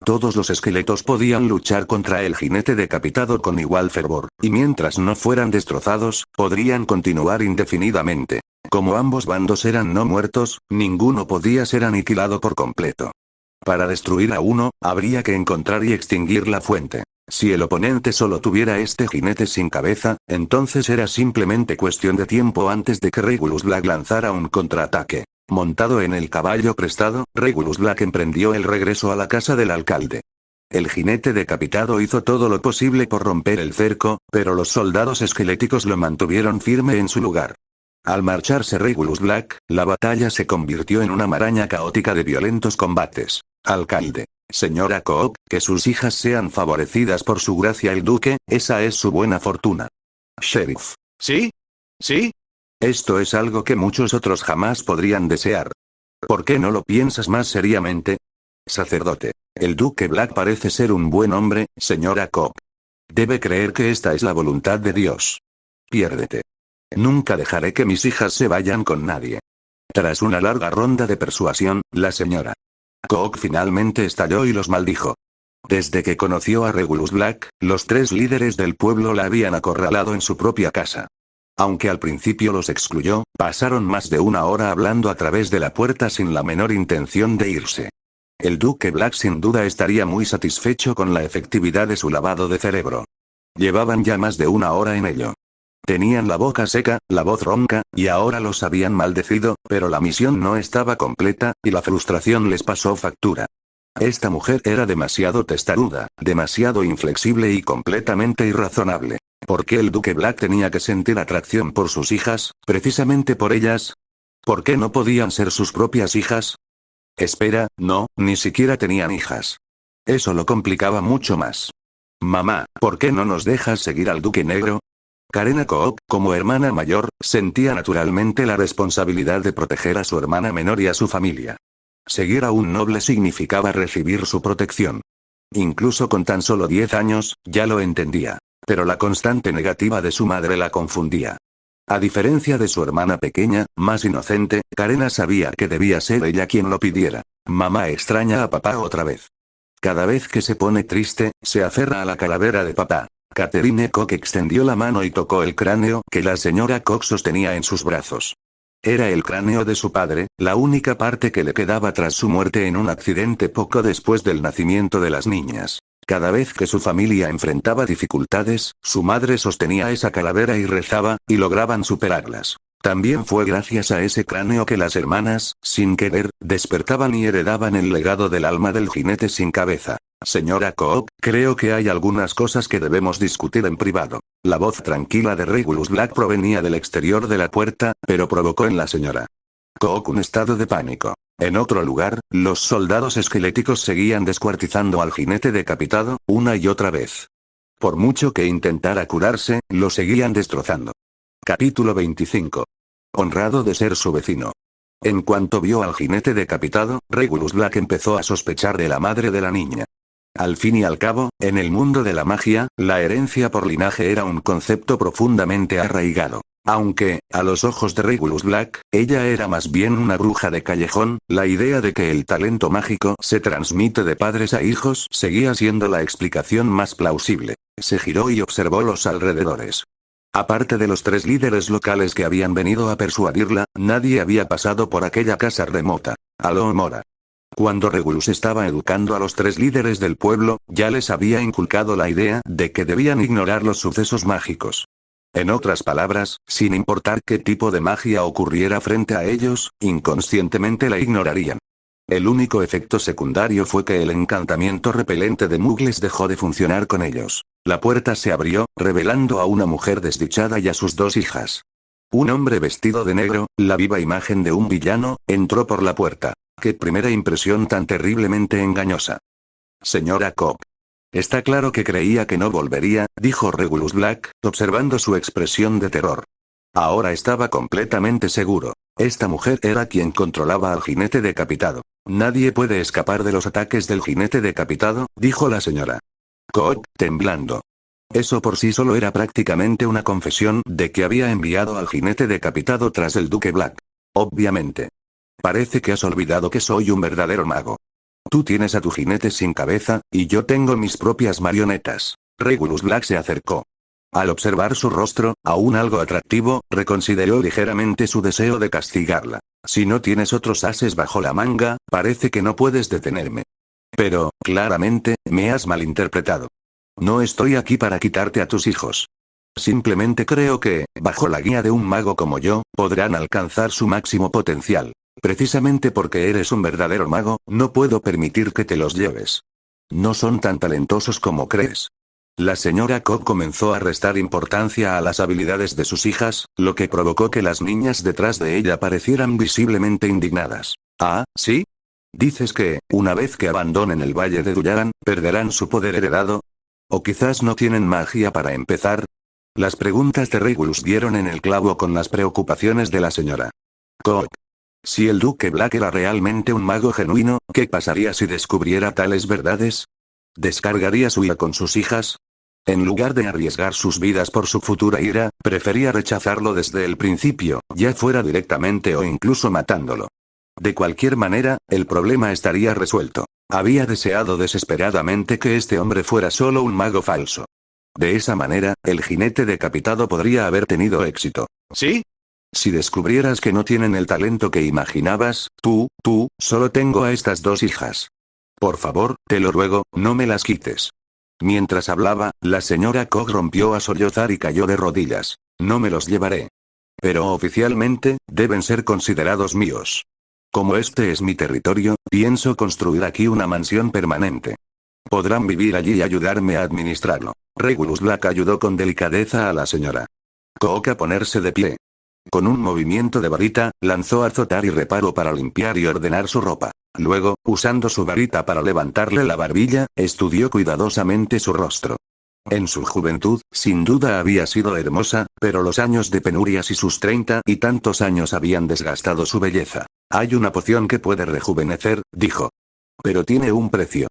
Todos los esqueletos podían luchar contra el jinete decapitado con igual fervor, y mientras no fueran destrozados, podrían continuar indefinidamente. Como ambos bandos eran no muertos, ninguno podía ser aniquilado por completo. Para destruir a uno, habría que encontrar y extinguir la fuente. Si el oponente solo tuviera este jinete sin cabeza, entonces era simplemente cuestión de tiempo antes de que Regulus Black lanzara un contraataque. Montado en el caballo prestado, Regulus Black emprendió el regreso a la casa del alcalde. El jinete decapitado hizo todo lo posible por romper el cerco, pero los soldados esqueléticos lo mantuvieron firme en su lugar. Al marcharse Regulus Black, la batalla se convirtió en una maraña caótica de violentos combates. Alcalde. Señora Cook, que sus hijas sean favorecidas por su gracia el duque, esa es su buena fortuna. Sheriff. ¿Sí? ¿Sí? Esto es algo que muchos otros jamás podrían desear. ¿Por qué no lo piensas más seriamente? Sacerdote. El duque Black parece ser un buen hombre, señora Cook. Debe creer que esta es la voluntad de Dios. Piérdete. Nunca dejaré que mis hijas se vayan con nadie. Tras una larga ronda de persuasión, la señora Kook finalmente estalló y los maldijo. Desde que conoció a Regulus Black, los 3 líderes del pueblo la habían acorralado en su propia casa. Aunque al principio los excluyó, pasaron más de una hora hablando a través de la puerta sin la menor intención de irse. El Duque Black sin duda estaría muy satisfecho con la efectividad de su lavado de cerebro. Llevaban ya más de una hora en ello. Tenían la boca seca, la voz ronca, y ahora los habían maldecido, pero la misión no estaba completa, y la frustración les pasó factura. Esta mujer era demasiado testaruda, demasiado inflexible y completamente irrazonable. ¿Por qué el Duque Black tenía que sentir atracción por sus hijas, precisamente por ellas? ¿Por qué no podían ser sus propias hijas? Espera, no, ni siquiera tenían hijas. Eso lo complicaba mucho más. Mamá, ¿por qué no nos dejas seguir al Duque Negro? Karena Kook, como hermana mayor, sentía naturalmente la responsabilidad de proteger a su hermana menor y a su familia. Seguir a un noble significaba recibir su protección. Incluso con tan solo 10 años, ya lo entendía. Pero la constante negativa de su madre la confundía. A diferencia de su hermana pequeña, más inocente, Karena sabía que debía ser ella quien lo pidiera. Mamá extraña a papá otra vez. Cada vez que se pone triste, se aferra a la calavera de papá. Catherine Kook extendió la mano y tocó el cráneo que la señora Kook sostenía en sus brazos. Era el cráneo de su padre, la única parte que le quedaba tras su muerte en un accidente poco después del nacimiento de las niñas. Cada vez que su familia enfrentaba dificultades, su madre sostenía esa calavera y rezaba, y lograban superarlas. También fue gracias a ese cráneo que las hermanas, sin querer, despertaban y heredaban el legado del alma del jinete sin cabeza. Señora Kook, creo que hay algunas cosas que debemos discutir en privado. La voz tranquila de Regulus Black provenía del exterior de la puerta, pero provocó en la señora Kook un estado de pánico. En otro lugar, los soldados esqueléticos seguían descuartizando al jinete decapitado, una y otra vez. Por mucho que intentara curarse, lo seguían destrozando. Capítulo 25. Honrado de ser su vecino. En cuanto vio al jinete decapitado, Regulus Black empezó a sospechar de la madre de la niña. Al fin y al cabo, en el mundo de la magia, la herencia por linaje era un concepto profundamente arraigado. Aunque, a los ojos de Regulus Black, ella era más bien una bruja de callejón, la idea de que el talento mágico se transmite de padres a hijos seguía siendo la explicación más plausible. Se giró y observó los alrededores. Aparte de los 3 líderes locales que habían venido a persuadirla, nadie había pasado por aquella casa remota. Aló Mora. Cuando Regulus estaba educando a los 3 líderes del pueblo, ya les había inculcado la idea de que debían ignorar los sucesos mágicos. En otras palabras, sin importar qué tipo de magia ocurriera frente a ellos, inconscientemente la ignorarían. El único efecto secundario fue que el encantamiento repelente de Mugles dejó de funcionar con ellos. La puerta se abrió, revelando a una mujer desdichada y a sus 2 hijas. Un hombre vestido de negro, la viva imagen de un villano, entró por la puerta. ¡Qué primera impresión tan terriblemente engañosa! Señora Kook. Está claro que creía que no volvería, dijo Regulus Black, observando su expresión de terror. Ahora estaba completamente seguro. Esta mujer era quien controlaba al jinete decapitado. Nadie puede escapar de los ataques del jinete decapitado, dijo la señora Kook, temblando. Eso por sí solo era prácticamente una confesión de que había enviado al jinete decapitado tras el Duque Black. Obviamente. Parece que has olvidado que soy un verdadero mago. Tú tienes a tu jinete sin cabeza, y yo tengo mis propias marionetas. Regulus Black se acercó. Al observar su rostro, aún algo atractivo, reconsideró ligeramente su deseo de castigarla. Si no tienes otros ases bajo la manga, parece que no puedes detenerme. Pero, claramente, me has malinterpretado. No estoy aquí para quitarte a tus hijos. Simplemente creo que, bajo la guía de un mago como yo, podrán alcanzar su máximo potencial. Precisamente porque eres un verdadero mago, no puedo permitir que te los lleves. No son tan talentosos como crees. La señora Kook comenzó a restar importancia a las habilidades de sus hijas, lo que provocó que las niñas detrás de ella parecieran visiblemente indignadas. ¿Ah, sí? ¿Dices que, una vez que abandonen el Valle de Duyagan, perderán su poder heredado? ¿O quizás no tienen magia para empezar? Las preguntas de Regulus dieron en el clavo con las preocupaciones de la señora Kook. Si el Duque Black era realmente un mago genuino, ¿qué pasaría si descubriera tales verdades? ¿Descargaría su ira con sus hijas? En lugar de arriesgar sus vidas por su futura ira, prefería rechazarlo desde el principio, ya fuera directamente o incluso matándolo. De cualquier manera, el problema estaría resuelto. Había deseado desesperadamente que este hombre fuera solo un mago falso. De esa manera, el jinete decapitado podría haber tenido éxito. ¿Sí? Si descubrieras que no tienen el talento que imaginabas, solo tengo a estas dos hijas. Por favor, te lo ruego, no me las quites. Mientras hablaba, la señora Koch rompió a sollozar y cayó de rodillas. No me los llevaré. Pero oficialmente, deben ser considerados míos. Como este es mi territorio, pienso construir aquí una mansión permanente. Podrán vivir allí y ayudarme a administrarlo. Regulus Black ayudó con delicadeza a la señora Koch a ponerse de pie. Con un movimiento de varita, lanzó azotar y reparo para limpiar y ordenar su ropa. Luego, usando su varita para levantarle la barbilla, estudió cuidadosamente su rostro. En su juventud, sin duda había sido hermosa, pero los años de penurias y sus 30 y tantos años habían desgastado su belleza. Hay una poción que puede rejuvenecer, dijo. Pero tiene un precio.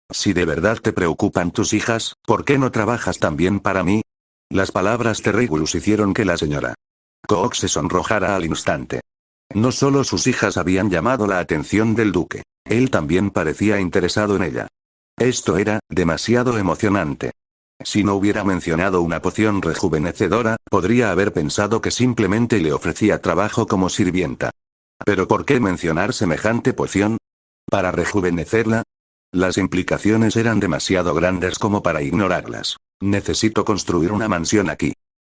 Si de verdad te preocupan tus hijas, ¿por qué no trabajas también para mí? Las palabras de Regulus hicieron que la señora Koch se sonrojara al instante. No solo sus hijas habían llamado la atención del duque. Él también parecía interesado en ella. Esto era demasiado emocionante. Si no hubiera mencionado una poción rejuvenecedora, podría haber pensado que simplemente le ofrecía trabajo como sirvienta. ¿Pero por qué mencionar semejante poción? ¿Para rejuvenecerla? Las implicaciones eran demasiado grandes como para ignorarlas. Necesito construir una mansión aquí.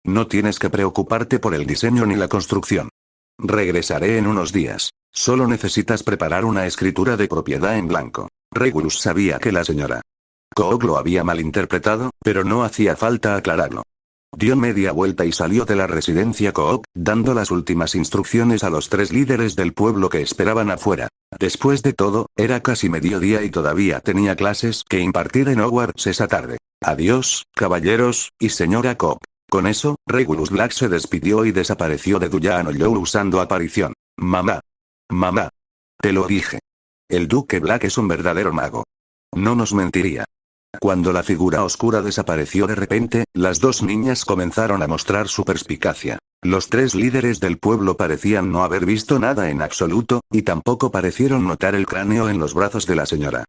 No tienes que preocuparte por el diseño ni la construcción. Regresaré en unos días. Solo necesitas preparar una escritura de propiedad en blanco. Regulus sabía que la señora Koch lo había malinterpretado, pero no hacía falta aclararlo. Dio media vuelta y salió de la residencia Koch, dando las últimas instrucciones a los 3 líderes del pueblo que esperaban afuera. Después de todo, era casi mediodía y todavía tenía clases que impartir en Hogwarts esa tarde. Adiós, caballeros, y señora Koch. Con eso, Regulus Black se despidió y desapareció de Duyan Hollow usando aparición. Mamá. Mamá. Te lo dije. El Duque Black es un verdadero mago. No nos mentiría. Cuando la figura oscura desapareció de repente, las 2 niñas comenzaron a mostrar su perspicacia. Los 3 líderes del pueblo parecían no haber visto nada en absoluto, y tampoco parecieron notar el cráneo en los brazos de la señora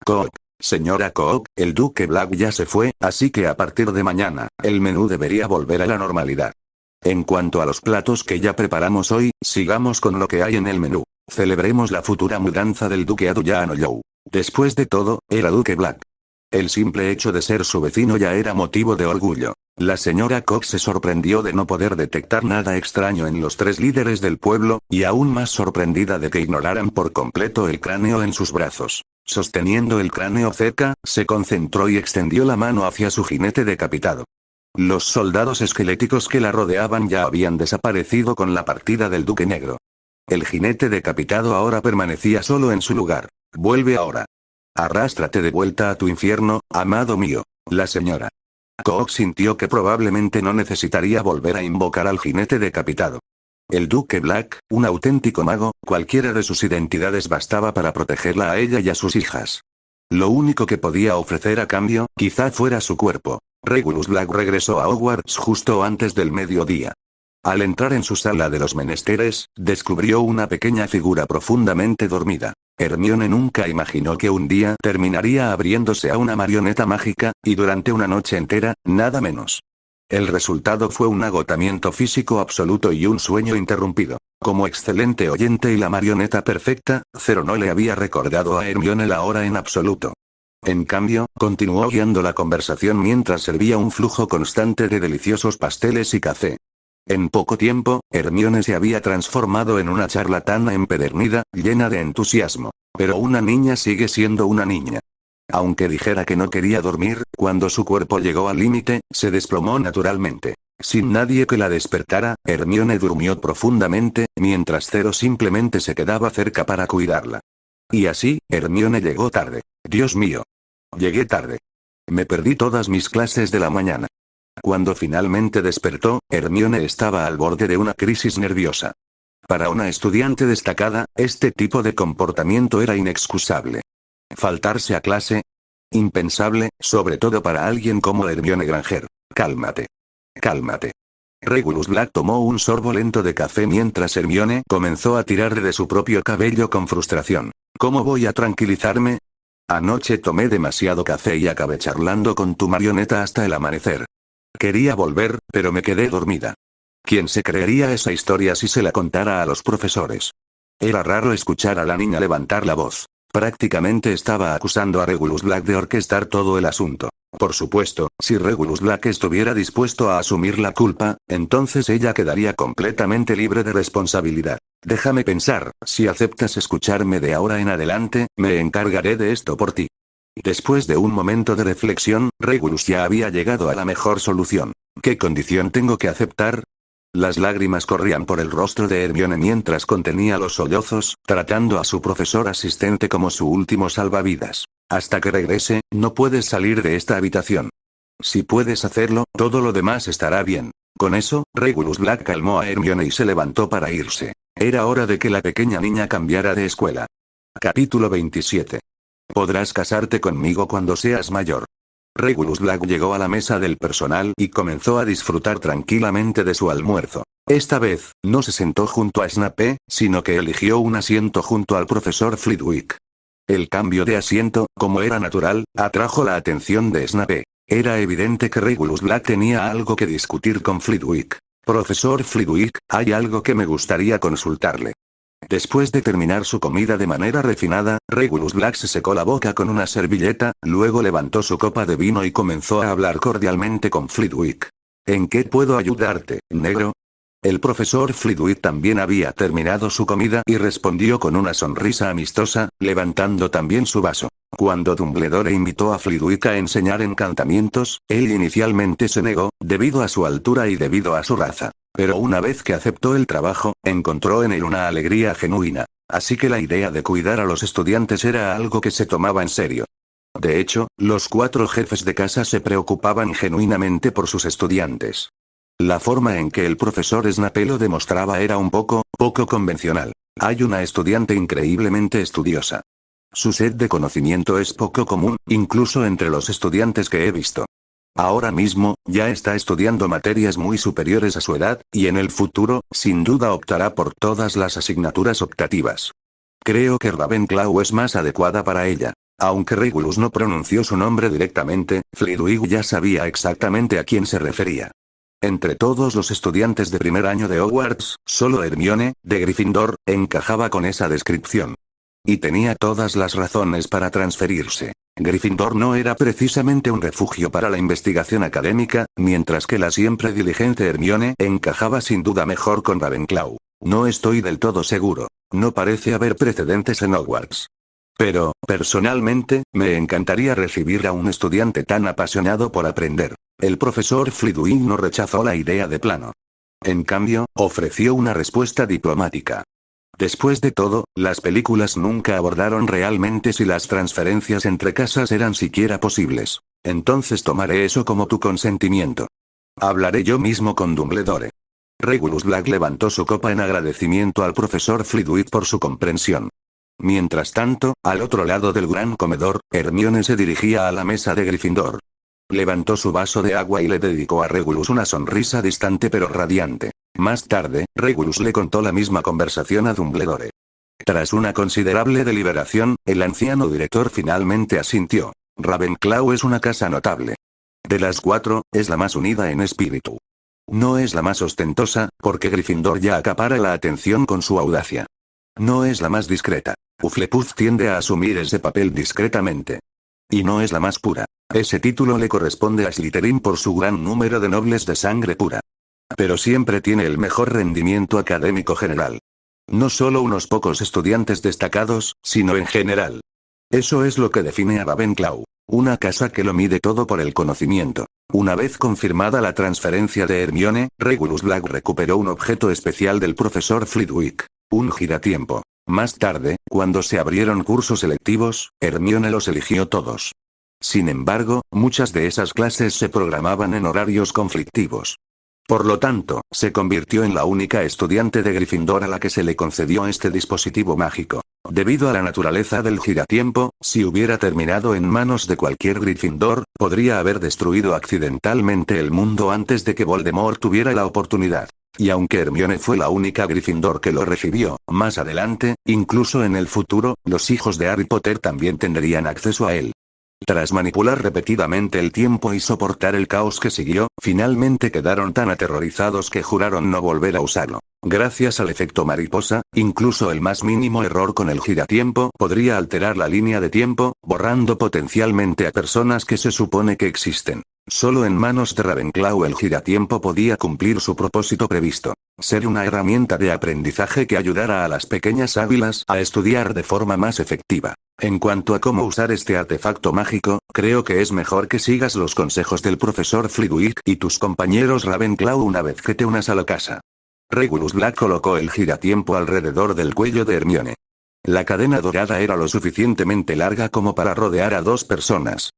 Koch. Señora Koch, el Duque Black ya se fue, así que a partir de mañana, el menú debería volver a la normalidad. En cuanto a los platos que ya preparamos hoy, sigamos con lo que hay en el menú. Celebremos la futura mudanza del Duque a Duyan Hollow. Después de todo, era Duque Black. El simple hecho de ser su vecino ya era motivo de orgullo. La señora Koch se sorprendió de no poder detectar nada extraño en los 3 líderes del pueblo, y aún más sorprendida de que ignoraran por completo el cráneo en sus brazos. Sosteniendo el cráneo cerca, se concentró y extendió la mano hacia su jinete decapitado. Los soldados esqueléticos que la rodeaban ya habían desaparecido con la partida del Duque Negro. El jinete decapitado ahora permanecía solo en su lugar. Vuelve ahora. Arrástrate de vuelta a tu infierno, amado mío. La señora Koch sintió que probablemente no necesitaría volver a invocar al jinete decapitado. El Duque Black, un auténtico mago, cualquiera de sus identidades bastaba para protegerla a ella y a sus hijas. Lo único que podía ofrecer a cambio, quizá fuera su cuerpo. Regulus Black regresó a Hogwarts justo antes del mediodía. Al entrar en su sala de los menesteres, descubrió una pequeña figura profundamente dormida. Hermione nunca imaginó que un día terminaría abriéndose a una marioneta mágica, y durante una noche entera, nada menos. El resultado fue un agotamiento físico absoluto y un sueño interrumpido. Como excelente oyente y la marioneta perfecta, Cero no le había recordado a Hermione la hora en absoluto. En cambio, continuó guiando la conversación mientras servía un flujo constante de deliciosos pasteles y café. En poco tiempo, Hermione se había transformado en una charlatana empedernida, llena de entusiasmo. Pero una niña sigue siendo una niña. Aunque dijera que no quería dormir, cuando su cuerpo llegó al límite, se desplomó naturalmente. Sin nadie que la despertara, Hermione durmió profundamente, mientras Cero simplemente se quedaba cerca para cuidarla. Y así, Hermione llegó tarde. Dios mío. Llegué tarde. Me perdí todas mis clases de la mañana. Cuando finalmente despertó, Hermione estaba al borde de una crisis nerviosa. Para una estudiante destacada, este tipo de comportamiento era inexcusable. ¿Faltarse a clase? Impensable, sobre todo para alguien como Hermione Granger. Cálmate. Cálmate. Regulus Black tomó un sorbo lento de café mientras Hermione comenzó a tirar de su propio cabello con frustración. ¿Cómo voy a tranquilizarme? Anoche tomé demasiado café y acabé charlando con tu marioneta hasta el amanecer. Quería volver, pero me quedé dormida. ¿Quién se creería esa historia si se la contara a los profesores? Era raro escuchar a la niña levantar la voz. Prácticamente estaba acusando a Regulus Black de orquestar todo el asunto. Por supuesto, si Regulus Black estuviera dispuesto a asumir la culpa, entonces ella quedaría completamente libre de responsabilidad. Déjame pensar, si aceptas escucharme de ahora en adelante, me encargaré de esto por ti. Después de un momento de reflexión, Regulus ya había llegado a la mejor solución. ¿Qué condición tengo que aceptar? Las lágrimas corrían por el rostro de Hermione mientras contenía los sollozos, tratando a su profesor asistente como su último salvavidas. Hasta que regrese, no puedes salir de esta habitación. Si puedes hacerlo, todo lo demás estará bien. Con eso, Regulus Black calmó a Hermione y se levantó para irse. Era hora de que la pequeña niña cambiara de escuela. Capítulo 27. Podrás casarte conmigo cuando seas mayor. Regulus Black llegó a la mesa del personal y comenzó a disfrutar tranquilamente de su almuerzo. Esta vez, no se sentó junto a Snape, sino que eligió un asiento junto al profesor Flitwick. El cambio de asiento, como era natural, atrajo la atención de Snape. Era evidente que Regulus Black tenía algo que discutir con Flitwick. Profesor Flitwick, hay algo que me gustaría consultarle. Después de terminar su comida de manera refinada, Regulus Black se secó la boca con una servilleta, luego levantó su copa de vino y comenzó a hablar cordialmente con Flitwick. ¿En qué puedo ayudarte, negro? El profesor Flitwick también había terminado su comida y respondió con una sonrisa amistosa, levantando también su vaso. Cuando Dumbledore invitó a Flitwick a enseñar encantamientos, él inicialmente se negó, debido a su altura y debido a su raza. Pero una vez que aceptó el trabajo, encontró en él una alegría genuina. Así que la idea de cuidar a los estudiantes era algo que se tomaba en serio. De hecho, los 4 jefes de casa se preocupaban genuinamente por sus estudiantes. La forma en que el profesor Snape lo demostraba era un poco convencional. Hay una estudiante increíblemente estudiosa. Su sed de conocimiento es poco común, incluso entre los estudiantes que he visto. Ahora mismo, ya está estudiando materias muy superiores a su edad, y en el futuro, sin duda optará por todas las asignaturas optativas. Creo que Ravenclaw es más adecuada para ella. Aunque Regulus no pronunció su nombre directamente, Flitwick ya sabía exactamente a quién se refería. Entre todos los estudiantes de primer año de Hogwarts, solo Hermione, de Gryffindor, encajaba con esa descripción. Y tenía todas las razones para transferirse. Gryffindor no era precisamente un refugio para la investigación académica, mientras que la siempre diligente Hermione encajaba sin duda mejor con Ravenclaw. No estoy del todo seguro. No parece haber precedentes en Hogwarts. Pero, personalmente, me encantaría recibir a un estudiante tan apasionado por aprender. El profesor Flitwick no rechazó la idea de plano. En cambio, ofreció una respuesta diplomática. Después de todo, las películas nunca abordaron realmente si las transferencias entre casas eran siquiera posibles. Entonces tomaré eso como tu consentimiento. Hablaré yo mismo con Dumbledore. Regulus Black levantó su copa en agradecimiento al profesor Flitwick por su comprensión. Mientras tanto, al otro lado del gran comedor, Hermione se dirigía a la mesa de Gryffindor. Levantó su vaso de agua y le dedicó a Regulus una sonrisa distante pero radiante. Más tarde, Regulus le contó la misma conversación a Dumbledore. Tras una considerable deliberación, el anciano director finalmente asintió. Ravenclaw es una casa notable. De las 4, es la más unida en espíritu. No es la más ostentosa, porque Gryffindor ya acapara la atención con su audacia. No es la más discreta. Hufflepuff tiende a asumir ese papel discretamente. Y no es la más pura. Ese título le corresponde a Slytherin por su gran número de nobles de sangre pura. Pero siempre tiene el mejor rendimiento académico general. No solo unos pocos estudiantes destacados, sino en general. Eso es lo que define a Ravenclaw. Una casa que lo mide todo por el conocimiento. Una vez confirmada la transferencia de Hermione, Regulus Black recuperó un objeto especial del profesor Flitwick. Un giratiempo. Más tarde, cuando se abrieron cursos selectivos, Hermione los eligió todos. Sin embargo, muchas de esas clases se programaban en horarios conflictivos. Por lo tanto, se convirtió en la única estudiante de Gryffindor a la que se le concedió este dispositivo mágico. Debido a la naturaleza del giratiempo, si hubiera terminado en manos de cualquier Gryffindor, podría haber destruido accidentalmente el mundo antes de que Voldemort tuviera la oportunidad. Y aunque Hermione fue la única Gryffindor que lo recibió, más adelante, incluso en el futuro, los hijos de Harry Potter también tendrían acceso a él. Tras manipular repetidamente el tiempo y soportar el caos que siguió, finalmente quedaron tan aterrorizados que juraron no volver a usarlo. Gracias al efecto mariposa, incluso el más mínimo error con el giratiempo podría alterar la línea de tiempo, borrando potencialmente a personas que se supone que existen. Solo en manos de Ravenclaw el giratiempo podía cumplir su propósito previsto. Ser una herramienta de aprendizaje que ayudara a las pequeñas águilas a estudiar de forma más efectiva. En cuanto a cómo usar este artefacto mágico, creo que es mejor que sigas los consejos del profesor Flitwick y tus compañeros Ravenclaw una vez que te unas a la casa. Regulus Black colocó el giratiempo alrededor del cuello de Hermione. La cadena dorada era lo suficientemente larga como para rodear a dos personas.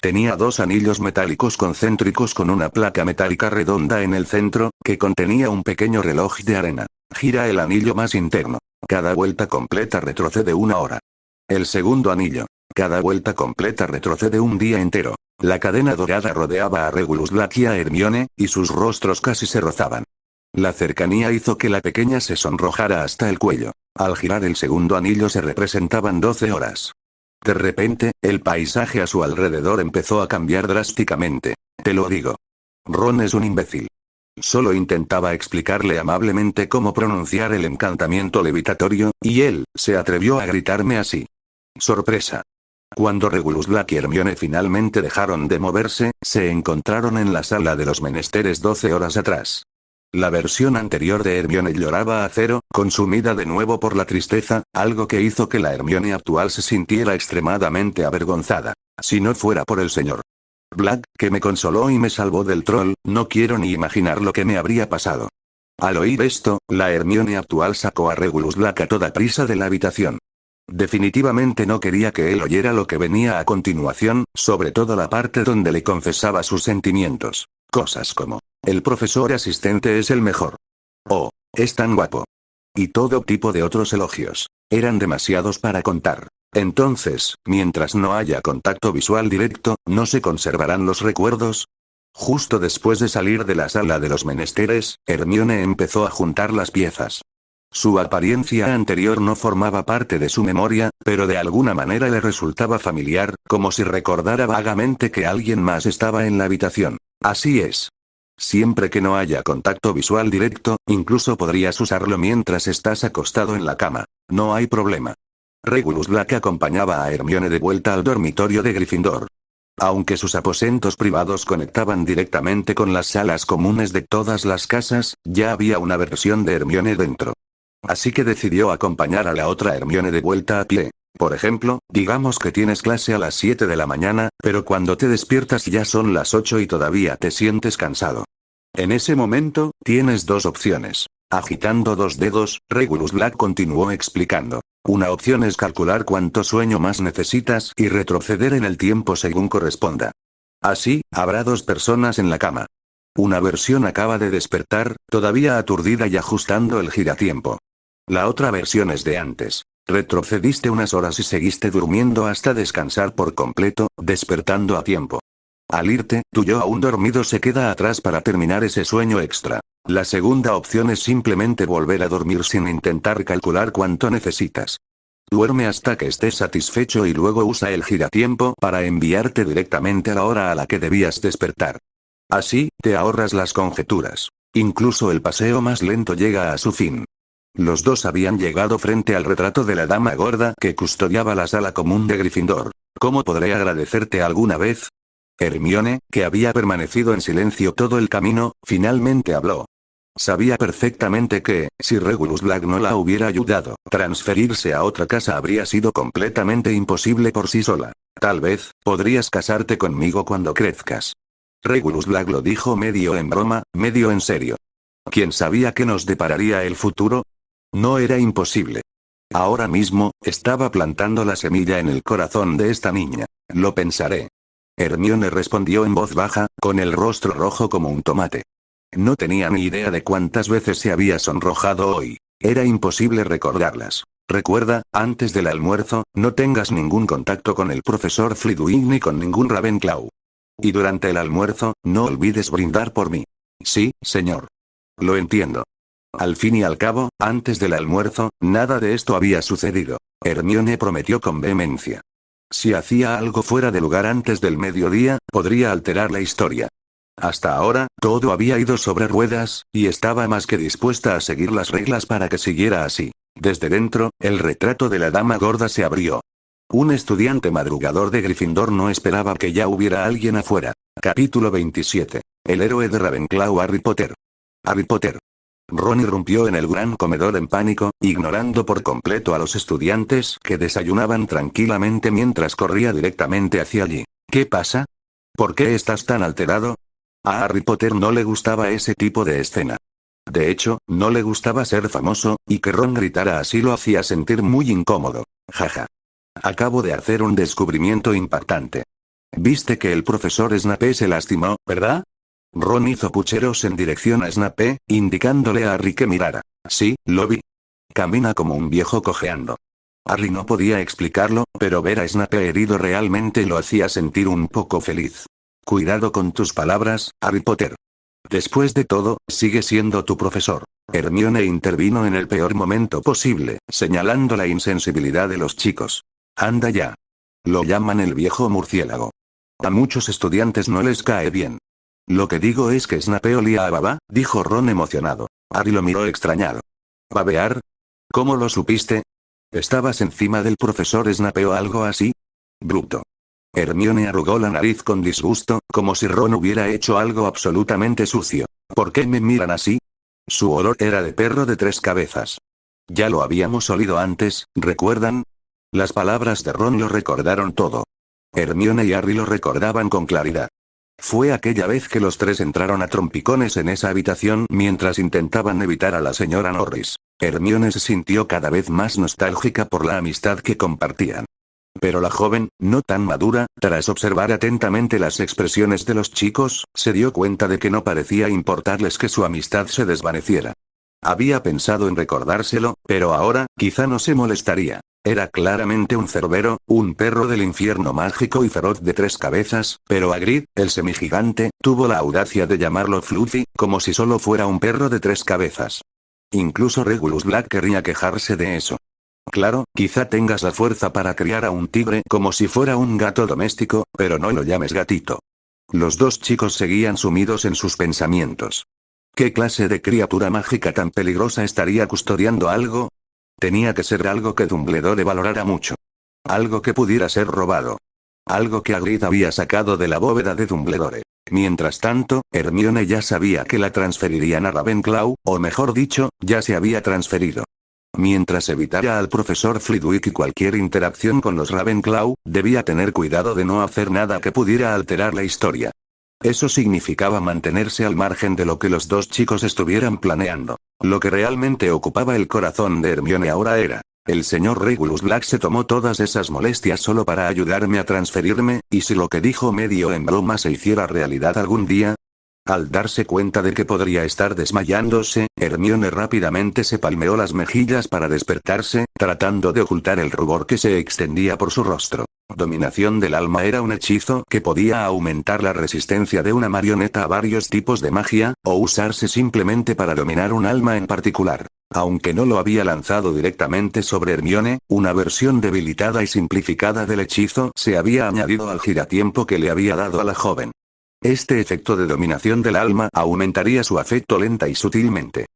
Tenía dos anillos metálicos concéntricos con una placa metálica redonda en el centro, que contenía un pequeño reloj de arena. Gira el anillo más interno. Cada vuelta completa retrocede 1 hora. El segundo anillo. Cada vuelta completa retrocede un día entero. La cadena dorada rodeaba a Regulus Black y a Hermione, y sus rostros casi se rozaban. La cercanía hizo que la pequeña se sonrojara hasta el cuello. Al girar el segundo anillo se representaban 12 horas. De repente, el paisaje a su alrededor empezó a cambiar drásticamente. Te lo digo. Ron es un imbécil. Solo intentaba explicarle amablemente cómo pronunciar el encantamiento levitatorio, y él se atrevió a gritarme así. Sorpresa. Cuando Regulus Black y Hermione finalmente dejaron de moverse, se encontraron en la sala de los menesteres 12 horas atrás. La versión anterior de Hermione lloraba a cero, consumida de nuevo por la tristeza, algo que hizo que la Hermione actual se sintiera extremadamente avergonzada. Si no fuera por el señor Black, que me consoló y me salvó del troll, no quiero ni imaginar lo que me habría pasado. Al oír esto, la Hermione actual sacó a Regulus Black a toda prisa de la habitación. Definitivamente no quería que él oyera lo que venía a continuación, sobre todo la parte donde le confesaba sus sentimientos. Cosas como, el profesor asistente es el mejor. Oh, es tan guapo. Y todo tipo de otros elogios. Eran demasiados para contar. Entonces, mientras no haya contacto visual directo, ¿no se conservarán los recuerdos? Justo después de salir de la sala de los menesteres, Hermione empezó a juntar las piezas. Su apariencia anterior no formaba parte de su memoria, pero de alguna manera le resultaba familiar, como si recordara vagamente que alguien más estaba en la habitación. Así es. Siempre que no haya contacto visual directo, incluso podrías usarlo mientras estás acostado en la cama. No hay problema. Regulus Black acompañaba a Hermione de vuelta al dormitorio de Gryffindor. Aunque sus aposentos privados conectaban directamente con las salas comunes de todas las casas, ya había una versión de Hermione dentro. Así que decidió acompañar a la otra Hermione de vuelta a pie. Por ejemplo, digamos que tienes clase a las 7 de la mañana, pero cuando te despiertas ya son las 8 y todavía te sientes cansado. En ese momento, tienes dos opciones. Agitando dos dedos, Regulus Black continuó explicando. Una opción es calcular cuánto sueño más necesitas y retroceder en el tiempo según corresponda. Así, habrá dos personas en la cama. Una versión acaba de despertar, todavía aturdida y ajustando el giratiempo. La otra versión es de antes. Retrocediste unas horas y seguiste durmiendo hasta descansar por completo, despertando a tiempo. Al irte, tu yo aún dormido se queda atrás para terminar ese sueño extra. La segunda opción es simplemente volver a dormir sin intentar calcular cuánto necesitas. Duerme hasta que estés satisfecho y luego usa el giratiempo para enviarte directamente a la hora a la que debías despertar. Así, te ahorras las conjeturas. Incluso el paseo más lento llega a su fin. Los dos habían llegado frente al retrato de la dama gorda que custodiaba la sala común de Gryffindor. ¿Cómo podré agradecerte alguna vez? Hermione, que había permanecido en silencio todo el camino, finalmente habló. Sabía perfectamente que, si Regulus Black no la hubiera ayudado, transferirse a otra casa habría sido completamente imposible por sí sola. Tal vez, podrías casarte conmigo cuando crezcas. Regulus Black lo dijo medio en broma, medio en serio. ¿Quién sabía qué nos depararía el futuro? No era imposible. Ahora mismo, estaba plantando la semilla en el corazón de esta niña. Lo pensaré. Hermione respondió en voz baja, con el rostro rojo como un tomate. No tenía ni idea de cuántas veces se había sonrojado hoy. Era imposible recordarlas. Recuerda, antes del almuerzo, no tengas ningún contacto con el profesor Flitwick ni con ningún Ravenclaw. Y durante el almuerzo, no olvides brindar por mí. Sí, señor. Lo entiendo. Al fin y al cabo, antes del almuerzo, nada de esto había sucedido. Hermione prometió con vehemencia. Si hacía algo fuera de lugar antes del mediodía, podría alterar la historia. Hasta ahora, todo había ido sobre ruedas, y estaba más que dispuesta a seguir las reglas para que siguiera así. Desde dentro, el retrato de la dama gorda se abrió. Un estudiante madrugador de Gryffindor no esperaba que ya hubiera alguien afuera. Capítulo 27. El héroe de Ravenclaw, Harry Potter. Harry Potter. Ron irrumpió en el gran comedor en pánico, ignorando por completo a los estudiantes que desayunaban tranquilamente mientras corría directamente hacia allí. ¿Qué pasa? ¿Por qué estás tan alterado? A Harry Potter no le gustaba ese tipo de escena. De hecho, no le gustaba ser famoso, y que Ron gritara así lo hacía sentir muy incómodo. Jaja. Acabo de hacer un descubrimiento impactante. Viste que el profesor Snape se lastimó, ¿verdad? Ron hizo pucheros en dirección a Snape, indicándole a Harry que mirara. Sí, lo vi. Camina como un viejo cojeando. Harry no podía explicarlo, pero ver a Snape herido realmente lo hacía sentir un poco feliz. Cuidado con tus palabras, Harry Potter. Después de todo, sigue siendo tu profesor. Hermione intervino en el peor momento posible, señalando la insensibilidad de los chicos. Anda ya. Lo llaman el viejo murciélago. A muchos estudiantes no les cae bien. Lo que digo es que Snape olía a baba, dijo Ron emocionado. Harry lo miró extrañado. ¿Babear? ¿Cómo lo supiste? ¿Estabas encima del profesor Snape o algo así? Bruto. Hermione arrugó la nariz con disgusto, como si Ron hubiera hecho algo absolutamente sucio. ¿Por qué me miran así? Su olor era de perro de tres cabezas. Ya lo habíamos olido antes, ¿recuerdan? Las palabras de Ron lo recordaron todo. Hermione y Harry lo recordaban con claridad. Fue aquella vez que los tres entraron a trompicones en esa habitación mientras intentaban evitar a la señora Norris. Hermione se sintió cada vez más nostálgica por la amistad que compartían. Pero la joven, no tan madura, tras observar atentamente las expresiones de los chicos, se dio cuenta de que no parecía importarles que su amistad se desvaneciera. Había pensado en recordárselo, pero ahora, quizá no se molestaría. Era claramente un cerbero, un perro del infierno mágico y feroz de tres cabezas, pero Hagrid, el semigigante, tuvo la audacia de llamarlo Fluffy, como si solo fuera un perro de tres cabezas. Incluso Regulus Black querría quejarse de eso. Claro, quizá tengas la fuerza para criar a un tigre como si fuera un gato doméstico, pero no lo llames gatito. Los dos chicos seguían sumidos en sus pensamientos. ¿Qué clase de criatura mágica tan peligrosa estaría custodiando algo? Tenía que ser algo que Dumbledore valorara mucho. Algo que pudiera ser robado. Algo que Hagrid había sacado de la bóveda de Dumbledore. Mientras tanto, Hermione ya sabía que la transferirían a Ravenclaw, o mejor dicho, ya se había transferido. Mientras evitara al profesor Flitwick y cualquier interacción con los Ravenclaw, debía tener cuidado de no hacer nada que pudiera alterar la historia. Eso significaba mantenerse al margen de lo que los dos chicos estuvieran planeando. Lo que realmente ocupaba el corazón de Hermione ahora era: el señor Regulus Black se tomó todas esas molestias solo para ayudarme a transferirme, y si lo que dijo medio en broma se hiciera realidad algún día. Al darse cuenta de que podría estar desmayándose, Hermione rápidamente se palmeó las mejillas para despertarse, tratando de ocultar el rubor que se extendía por su rostro. Dominación del alma era un hechizo que podía aumentar la resistencia de una marioneta a varios tipos de magia, o usarse simplemente para dominar un alma en particular. Aunque no lo había lanzado directamente sobre Hermione, una versión debilitada y simplificada del hechizo se había añadido al giratiempo que le había dado a la joven. Este efecto de dominación del alma aumentaría su afecto lenta y sutilmente.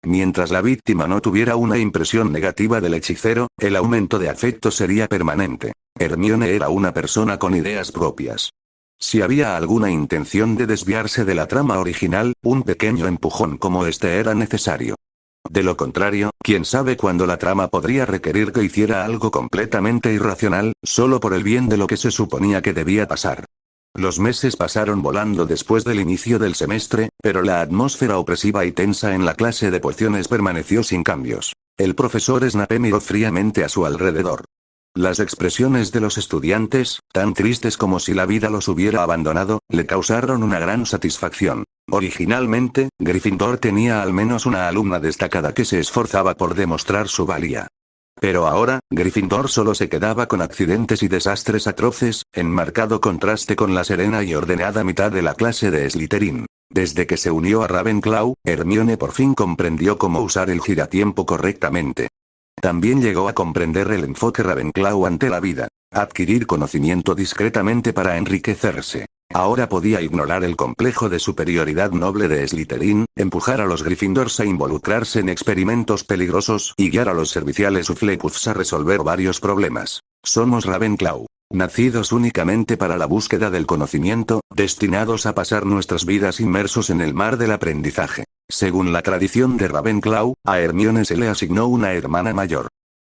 Mientras la víctima no tuviera una impresión negativa del hechicero, el aumento de afecto sería permanente. Hermione era una persona con ideas propias. Si había alguna intención de desviarse de la trama original, un pequeño empujón como este era necesario. De lo contrario, quién sabe cuándo la trama podría requerir que hiciera algo completamente irracional, solo por el bien de lo que se suponía que debía pasar. Los meses pasaron volando después del inicio del semestre, pero la atmósfera opresiva y tensa en la clase de pociones permaneció sin cambios. El profesor Snape miró fríamente a su alrededor. Las expresiones de los estudiantes, tan tristes como si la vida los hubiera abandonado, le causaron una gran satisfacción. Originalmente, Gryffindor tenía al menos una alumna destacada que se esforzaba por demostrar su valía. Pero ahora, Gryffindor solo se quedaba con accidentes y desastres atroces, en marcado contraste con la serena y ordenada mitad de la clase de Slytherin. Desde que se unió a Ravenclaw, Hermione por fin comprendió cómo usar el giratiempo correctamente. También llegó a comprender el enfoque Ravenclaw ante la vida. Adquirir conocimiento discretamente para enriquecerse. Ahora podía ignorar el complejo de superioridad noble de Slytherin, empujar a los Gryffindors a involucrarse en experimentos peligrosos y guiar a los serviciales Hufflepuffs a resolver varios problemas. Somos Ravenclaw. Nacidos únicamente para la búsqueda del conocimiento, destinados a pasar nuestras vidas inmersos en el mar del aprendizaje. Según la tradición de Ravenclaw, a Hermione se le asignó una hermana mayor.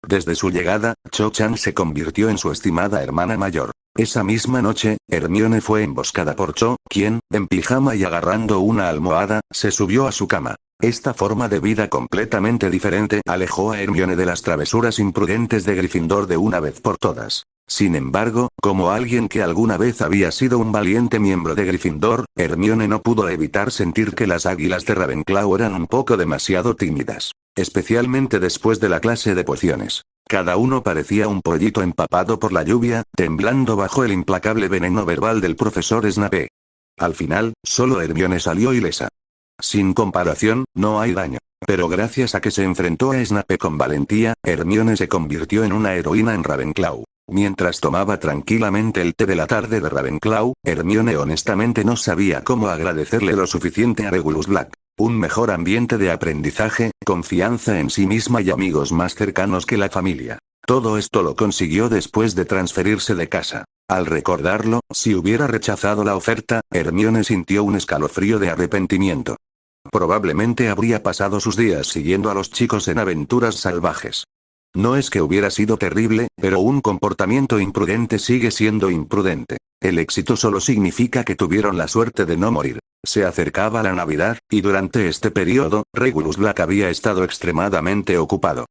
Desde su llegada, Cho-Chang se convirtió en su estimada hermana mayor. Esa misma noche, Hermione fue emboscada por Cho, quien, en pijama y agarrando una almohada, se subió a su cama. Esta forma de vida completamente diferente alejó a Hermione de las travesuras imprudentes de Gryffindor de una vez por todas. Sin embargo, como alguien que alguna vez había sido un valiente miembro de Gryffindor, Hermione no pudo evitar sentir que las águilas de Ravenclaw eran un poco demasiado tímidas. Especialmente después de la clase de pociones. Cada uno parecía un pollito empapado por la lluvia, temblando bajo el implacable veneno verbal del profesor Snape. Al final, solo Hermione salió ilesa. Sin comparación, no hay daño. Pero gracias a que se enfrentó a Snape con valentía, Hermione se convirtió en una heroína en Ravenclaw. Mientras tomaba tranquilamente el té de la tarde de Ravenclaw, Hermione honestamente no sabía cómo agradecerle lo suficiente a Regulus Black. Un mejor ambiente de aprendizaje, confianza en sí misma y amigos más cercanos que la familia. Todo esto lo consiguió después de transferirse de casa. Al recordarlo, si hubiera rechazado la oferta, Hermione sintió un escalofrío de arrepentimiento. Probablemente habría pasado sus días siguiendo a los chicos en aventuras salvajes. No es que hubiera sido terrible, pero un comportamiento imprudente sigue siendo imprudente. El éxito solo significa que tuvieron la suerte de no morir. Se acercaba la Navidad, y durante este periodo, Regulus Black había estado extremadamente ocupado.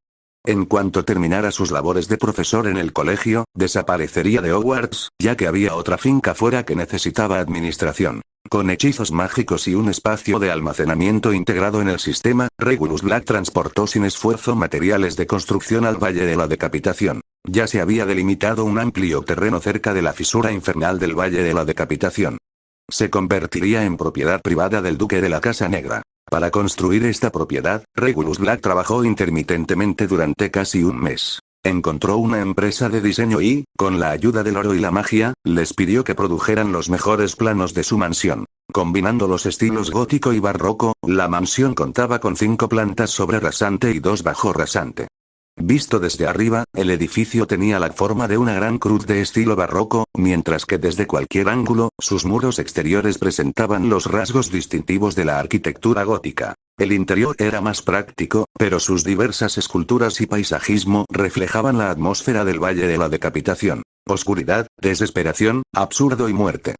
En cuanto terminara sus labores de profesor en el colegio, desaparecería de Hogwarts, ya que había otra finca fuera que necesitaba administración. Con hechizos mágicos y un espacio de almacenamiento integrado en el sistema, Regulus Black transportó sin esfuerzo materiales de construcción al Valle de la Decapitación. Ya se había delimitado un amplio terreno cerca de la fisura infernal del Valle de la Decapitación. Se convertiría en propiedad privada del duque de la Casa Negra. Para construir esta propiedad, Regulus Black trabajó intermitentemente durante casi un mes. Encontró una empresa de diseño y, con la ayuda del oro y la magia, les pidió que produjeran los mejores planos de su mansión. Combinando los estilos gótico y barroco, la mansión contaba con 5 plantas sobre rasante y 2 bajo rasante. Visto desde arriba, el edificio tenía la forma de una gran cruz de estilo barroco, mientras que desde cualquier ángulo, sus muros exteriores presentaban los rasgos distintivos de la arquitectura gótica. El interior era más práctico, pero sus diversas esculturas y paisajismo reflejaban la atmósfera del Valle de la Decapitación. Oscuridad, desesperación, absurdo y muerte.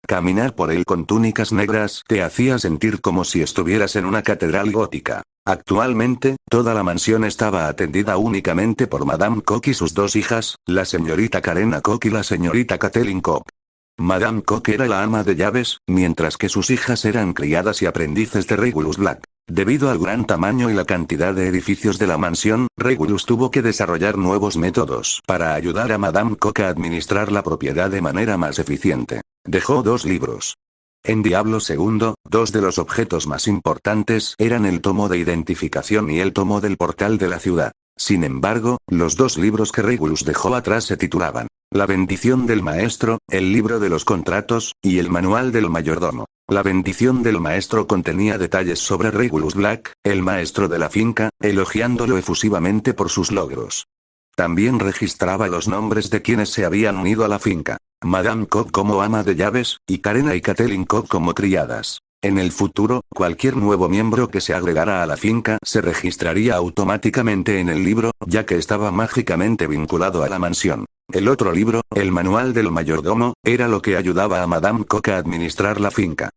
Caminar por él con túnicas negras te hacía sentir como si estuvieras en una catedral gótica. Actualmente, toda la mansión estaba atendida únicamente por Madame Cook y sus 2 hijas, la señorita Karena Cook y la señorita Catelyn Cook. Madame Cook era la ama de llaves, mientras que sus hijas eran criadas y aprendices de Regulus Black. Debido al gran tamaño y la cantidad de edificios de la mansión, Regulus tuvo que desarrollar nuevos métodos para ayudar a Madame Cook a administrar la propiedad de manera más eficiente. Dejó 2 libros. En Diablo II, 2 de los objetos más importantes eran el tomo de identificación y el tomo del portal de la ciudad. Sin embargo, los 2 libros que Regulus dejó atrás se titulaban La bendición del maestro, el libro de los contratos, y el manual del mayordomo. La bendición del maestro contenía detalles sobre Regulus Black, el maestro de la finca, elogiándolo efusivamente por sus logros. También registraba los nombres de quienes se habían unido a la finca. Madame Cook como ama de llaves, y Karena y Catelyn Cook como criadas. En el futuro, cualquier nuevo miembro que se agregara a la finca se registraría automáticamente en el libro, ya que estaba mágicamente vinculado a la mansión. El otro libro, el manual del mayordomo, era lo que ayudaba a Madame Cook a administrar la finca.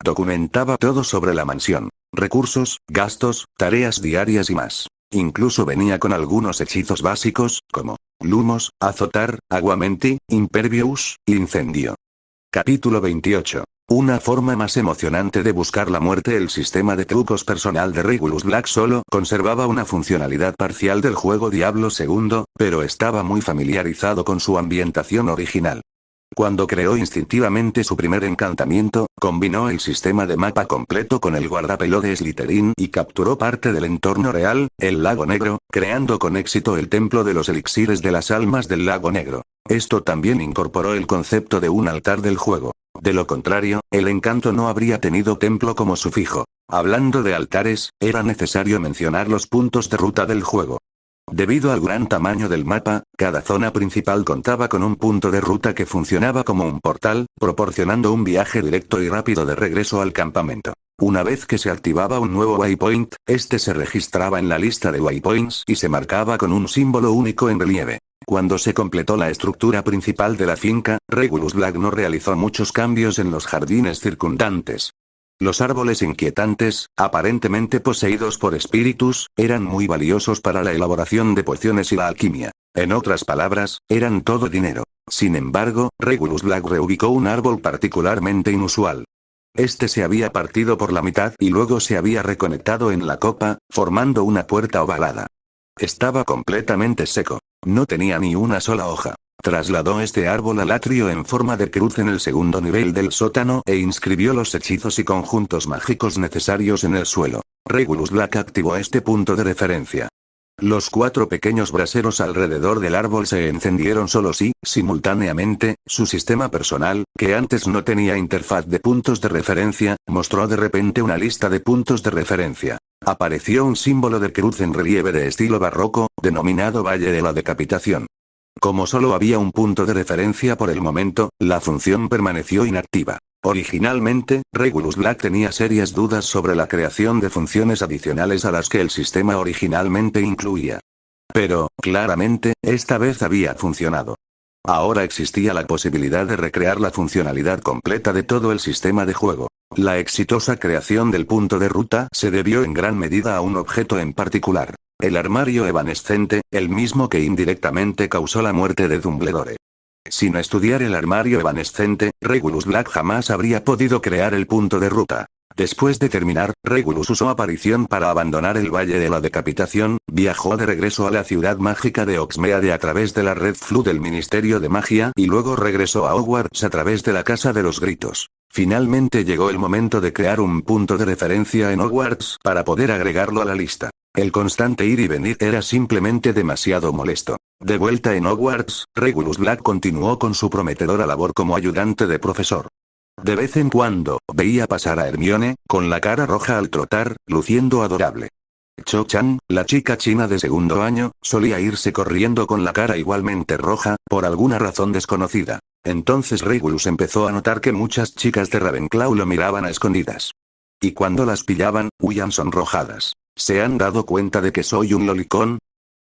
Documentaba todo sobre la mansión. Recursos, gastos, tareas diarias y más. Incluso venía con algunos hechizos básicos, como Lumos, azotar, aguamenti, impervious, incendio. Capítulo 28. Una forma más emocionante de buscar la muerte. El sistema de trucos personal de Regulus Black solo conservaba una funcionalidad parcial del juego Diablo II, pero estaba muy familiarizado con su ambientación original. Cuando creó instintivamente su primer encantamiento, combinó el sistema de mapa completo con el guardapelo de Slytherin y capturó parte del entorno real, el Lago Negro, creando con éxito el Templo de los Elixires de las Almas del Lago Negro. Esto también incorporó el concepto de un altar del juego. De lo contrario, el encanto no habría tenido templo como sufijo. Hablando de altares, era necesario mencionar los puntos de ruta del juego. Debido al gran tamaño del mapa, cada zona principal contaba con un punto de ruta que funcionaba como un portal, proporcionando un viaje directo y rápido de regreso al campamento. Una vez que se activaba un nuevo waypoint, este se registraba en la lista de waypoints y se marcaba con un símbolo único en relieve. Cuando se completó la estructura principal de la finca, Regulus Black no realizó muchos cambios en los jardines circundantes. Los árboles inquietantes, aparentemente poseídos por espíritus, eran muy valiosos para la elaboración de pociones y la alquimia. En otras palabras, eran todo dinero. Sin embargo, Regulus Black reubicó un árbol particularmente inusual. Este se había partido por la mitad y luego se había reconectado en la copa, formando una puerta ovalada. Estaba completamente seco. No tenía ni una sola hoja. Trasladó este árbol al atrio en forma de cruz en el segundo nivel del sótano e inscribió los hechizos y conjuntos mágicos necesarios en el suelo. Regulus Black activó este punto de referencia. Los 4 pequeños braseros alrededor del árbol se encendieron solos y, simultáneamente, su sistema personal, que antes no tenía interfaz de puntos de referencia, mostró de repente una lista de puntos de referencia. Apareció un símbolo de cruz en relieve de estilo barroco, denominado Valle de la Decapitación. Como solo había un punto de referencia por el momento, la función permaneció inactiva. Originalmente, Regulus Black tenía serias dudas sobre la creación de funciones adicionales a las que el sistema originalmente incluía. Pero, claramente, esta vez había funcionado. Ahora existía la posibilidad de recrear la funcionalidad completa de todo el sistema de juego. La exitosa creación del punto de ruta se debió en gran medida a un objeto en particular. El armario evanescente, el mismo que indirectamente causó la muerte de Dumbledore. Sin estudiar el armario evanescente, Regulus Black jamás habría podido crear el punto de ruta. Después de terminar, Regulus usó aparición para abandonar el Valle de la Decapitación, viajó de regreso a la ciudad mágica de Hogsmeade a través de la Red Flu del Ministerio de Magia y luego regresó a Hogwarts a través de la Casa de los Gritos. Finalmente llegó el momento de crear un punto de referencia en Hogwarts para poder agregarlo a la lista. El constante ir y venir era simplemente demasiado molesto. De vuelta en Hogwarts, Regulus Black continuó con su prometedora labor como ayudante de profesor. De vez en cuando, veía pasar a Hermione, con la cara roja al trotar, luciendo adorable. Cho-chan, la chica china de segundo año, solía irse corriendo con la cara igualmente roja, por alguna razón desconocida. Entonces Regulus empezó a notar que muchas chicas de Ravenclaw lo miraban a escondidas. Y cuando las pillaban, huían sonrojadas. ¿Se han dado cuenta de que soy un lolicón?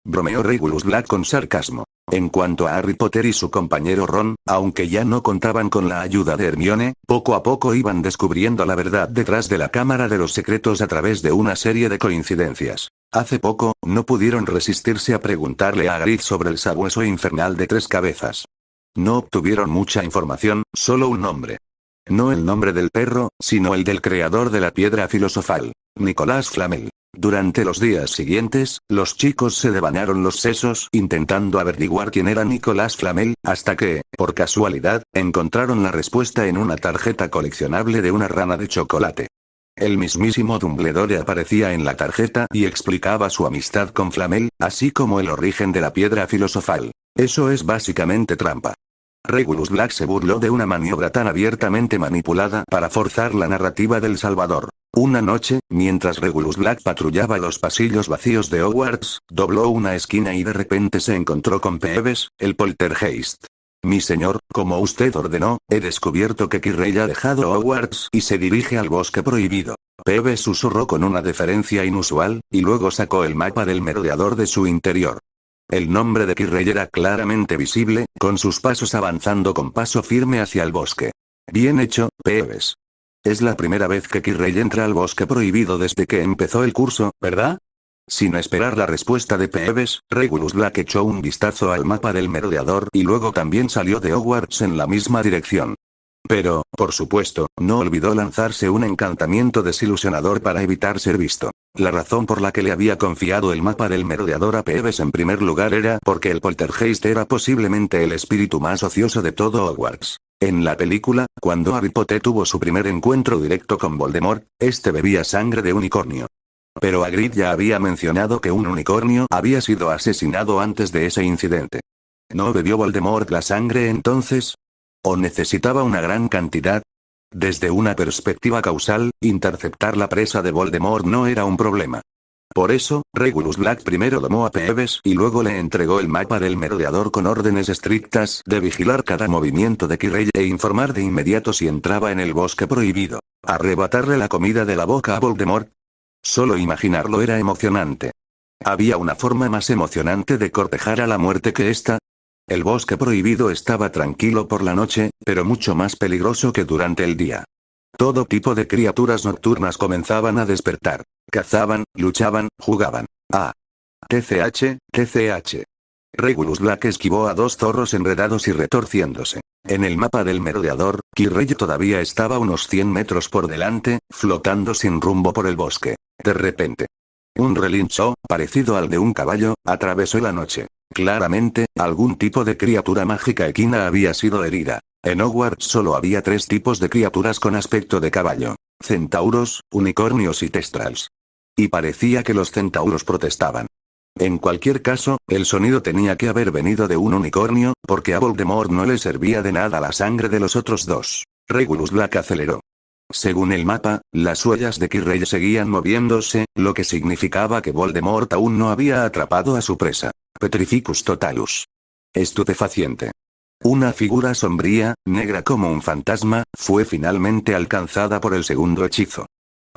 Bromeó Regulus Black con sarcasmo. En cuanto a Harry Potter y su compañero Ron, aunque ya no contaban con la ayuda de Hermione, poco a poco iban descubriendo la verdad detrás de la Cámara de los Secretos a través de una serie de coincidencias. Hace poco, no pudieron resistirse a preguntarle a Hagrid sobre el sabueso infernal de 3 cabezas. No obtuvieron mucha información, solo un nombre. No el nombre del perro, sino el del creador de la piedra filosofal, Nicolás Flamel. Durante los días siguientes, los chicos se devanaron los sesos intentando averiguar quién era Nicolás Flamel, hasta que, por casualidad, encontraron la respuesta en una tarjeta coleccionable de una rana de chocolate. El mismísimo Dumbledore aparecía en la tarjeta y explicaba su amistad con Flamel, así como el origen de la piedra filosofal. Eso es básicamente trampa. Regulus Black se burló de una maniobra tan abiertamente manipulada para forzar la narrativa del Salvador. Una noche, mientras Regulus Black patrullaba los pasillos vacíos de Hogwarts, dobló una esquina y de repente se encontró con Peeves, el poltergeist. Mi señor, como usted ordenó, he descubierto que Quirrell ha dejado Hogwarts y se dirige al bosque prohibido. Peeves susurró con una deferencia inusual, y luego sacó el mapa del merodeador de su interior. El nombre de Quirrell era claramente visible, con sus pasos avanzando con paso firme hacia el bosque. Bien hecho, Peeves. Es la primera vez que Quirrell entra al bosque prohibido desde que empezó el curso, ¿verdad? Sin esperar la respuesta de Peeves, Regulus Black echó un vistazo al mapa del merodeador y luego también salió de Hogwarts en la misma dirección. Pero, por supuesto, no olvidó lanzarse un encantamiento desilusionador para evitar ser visto. La razón por la que le había confiado el mapa del merodeador a Peeves en primer lugar era porque el poltergeist era posiblemente el espíritu más ocioso de todo Hogwarts. En la película, cuando Harry Potter tuvo su primer encuentro directo con Voldemort, este bebía sangre de unicornio. Pero Hagrid ya había mencionado que un unicornio había sido asesinado antes de ese incidente. ¿No bebió Voldemort la sangre entonces? ¿O necesitaba una gran cantidad? Desde una perspectiva causal, interceptar la presa de Voldemort no era un problema. Por eso, Regulus Black primero domó a Peeves y luego le entregó el mapa del merodeador con órdenes estrictas de vigilar cada movimiento de Quirrell e informar de inmediato si entraba en el bosque prohibido. ¿Arrebatarle la comida de la boca a Voldemort? Solo imaginarlo era emocionante. ¿Había una forma más emocionante de cortejar a la muerte que esta? El bosque prohibido estaba tranquilo por la noche, pero mucho más peligroso que durante el día. Todo tipo de criaturas nocturnas comenzaban a despertar. Cazaban, luchaban, jugaban. TCH, TCH. Regulus Black esquivó a dos zorros enredados y retorciéndose. En el mapa del merodeador, Quirrell todavía estaba unos 100 metros por delante, flotando sin rumbo por el bosque. De repente, un relincho, parecido al de un caballo, atravesó la noche. Claramente, algún tipo de criatura mágica equina había sido herida. En Hogwarts solo había 3 tipos de criaturas con aspecto de caballo: centauros, unicornios y testrals. Y parecía que los centauros protestaban. En cualquier caso, el sonido tenía que haber venido de un unicornio, porque a Voldemort no le servía de nada la sangre de los otros dos. Regulus Black aceleró. Según el mapa, las huellas de Quirrell seguían moviéndose, lo que significaba que Voldemort aún no había atrapado a su presa. Petrificus totalus. Estupefaciente. Una figura sombría, negra como un fantasma, fue finalmente alcanzada por el segundo hechizo.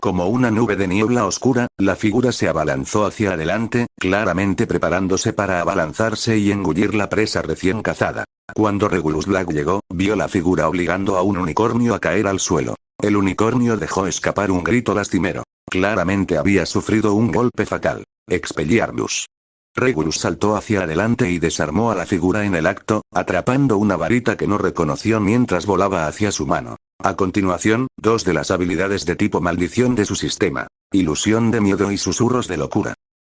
Como una nube de niebla oscura, la figura se abalanzó hacia adelante, claramente preparándose para abalanzarse y engullir la presa recién cazada. Cuando Regulus Black llegó, vio la figura obligando a un unicornio a caer al suelo. El unicornio dejó escapar un grito lastimero. Claramente había sufrido un golpe fatal. Expelliarmus. Regulus saltó hacia adelante y desarmó a la figura en el acto, atrapando una varita que no reconoció mientras volaba hacia su mano. A continuación, 2 de las habilidades de tipo maldición de su sistema: ilusión de miedo y susurros de locura.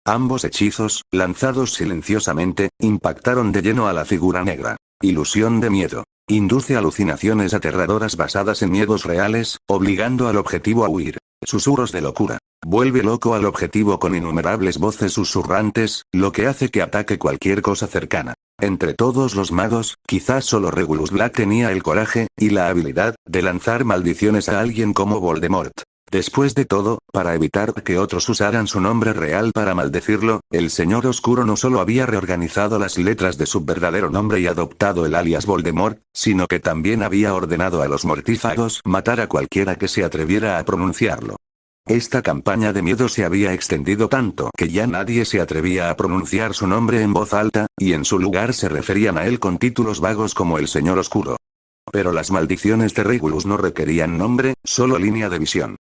Ambos hechizos, lanzados silenciosamente, impactaron de lleno a la figura negra. Ilusión de miedo. Induce alucinaciones aterradoras basadas en miedos reales, obligando al objetivo a huir. Susurros de locura. Vuelve loco al objetivo con innumerables voces susurrantes, lo que hace que ataque cualquier cosa cercana. Entre todos los magos, quizás solo Regulus Black tenía el coraje, y la habilidad, de lanzar maldiciones a alguien como Voldemort. Después de todo, para evitar que otros usaran su nombre real para maldecirlo, el Señor Oscuro no solo había reorganizado las letras de su verdadero nombre y adoptado el alias Voldemort, sino que también había ordenado a los mortífagos matar a cualquiera que se atreviera a pronunciarlo. Esta campaña de miedo se había extendido tanto que ya nadie se atrevía a pronunciar su nombre en voz alta, y en su lugar se referían a él con títulos vagos como el Señor Oscuro. Pero las maldiciones de Regulus no requerían nombre, solo línea de visión.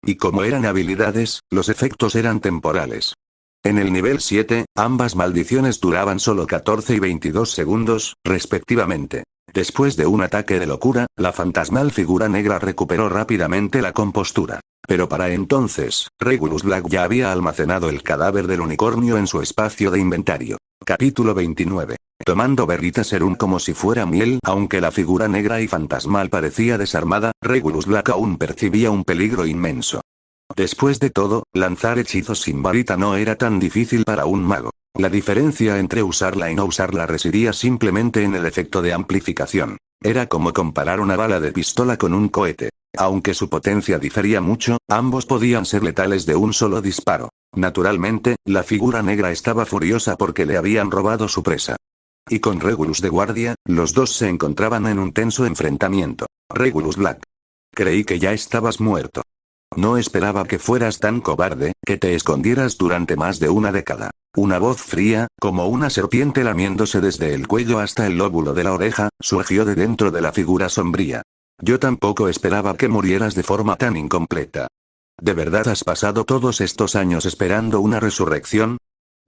Y como eran habilidades, los efectos eran temporales. En el nivel 7, ambas maldiciones duraban solo 14 y 22 segundos, respectivamente. Después de un ataque de locura, la fantasmal figura negra recuperó rápidamente la compostura. Pero para entonces, Regulus Black ya había almacenado el cadáver del unicornio en su espacio de inventario. Capítulo 29. Tomando Berrita Serum como si fuera miel. Aunque la figura negra y fantasmal parecía desarmada, Regulus Black aún percibía un peligro inmenso. Después de todo, lanzar hechizos sin varita no era tan difícil para un mago. La diferencia entre usarla y no usarla residía simplemente en el efecto de amplificación. Era como comparar una bala de pistola con un cohete. Aunque su potencia difería mucho, ambos podían ser letales de un solo disparo. Naturalmente, la figura negra estaba furiosa porque le habían robado su presa. Y con Regulus de guardia, los dos se encontraban en un tenso enfrentamiento. Regulus Black. Creí que ya estabas muerto. No esperaba que fueras tan cobarde, que te escondieras durante más de una década. Una voz fría, como una serpiente lamiéndose desde el cuello hasta el lóbulo de la oreja, surgió de dentro de la figura sombría. Yo tampoco esperaba que murieras de forma tan incompleta. ¿De verdad has pasado todos estos años esperando una resurrección?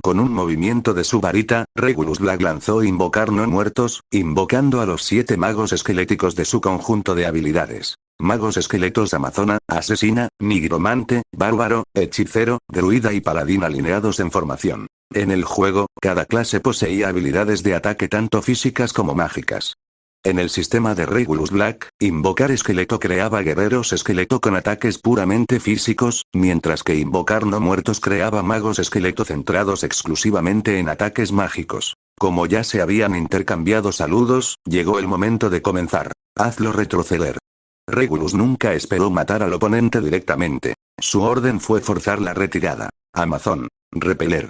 Con un movimiento de su varita, Regulus Black lanzó Invocar no muertos, invocando a los 7 magos esqueléticos de su conjunto de habilidades. Magos esqueletos amazona, asesina, nigromante, bárbaro, hechicero, druida y paladín alineados en formación. En el juego, cada clase poseía habilidades de ataque tanto físicas como mágicas. En el sistema de Regulus Black, invocar esqueleto creaba guerreros esqueleto con ataques puramente físicos, mientras que invocar no muertos creaba magos esqueleto centrados exclusivamente en ataques mágicos. Como ya se habían intercambiado saludos, llegó el momento de comenzar. Hazlo retroceder. Regulus nunca esperó matar al oponente directamente. Su orden fue forzar la retirada. Amazon. Repeler.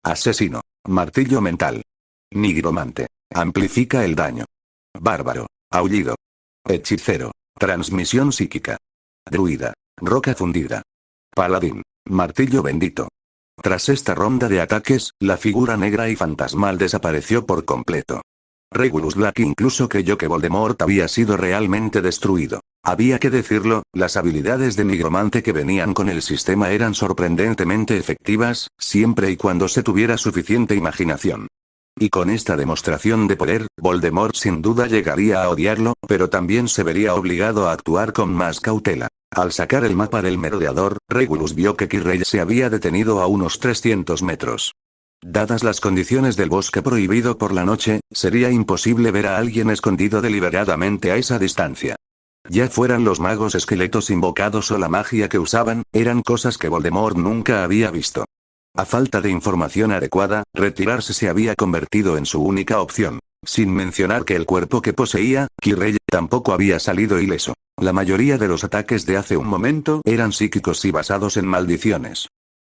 Asesino. Martillo mental. Nigromante. Amplifica el daño. Bárbaro. Aullido. Hechicero. Transmisión psíquica. Druida. Roca fundida. Paladín. Martillo bendito. Tras esta ronda de ataques, la figura negra y fantasmal desapareció por completo. Regulus Black incluso creyó que Voldemort había sido realmente destruido. Había que decirlo, las habilidades de nigromante que venían con el sistema eran sorprendentemente efectivas, siempre y cuando se tuviera suficiente imaginación. Y con esta demostración de poder, Voldemort sin duda llegaría a odiarlo, pero también se vería obligado a actuar con más cautela. Al sacar el mapa del merodeador, Regulus vio que Quirrell se había detenido a unos 300 metros. Dadas las condiciones del bosque prohibido por la noche, sería imposible ver a alguien escondido deliberadamente a esa distancia. Ya fueran los magos esqueletos invocados o la magia que usaban, eran cosas que Voldemort nunca había visto. A falta de información adecuada, retirarse se había convertido en su única opción. Sin mencionar que el cuerpo que poseía, Quirrell, tampoco había salido ileso. La mayoría de los ataques de hace un momento eran psíquicos y basados en maldiciones.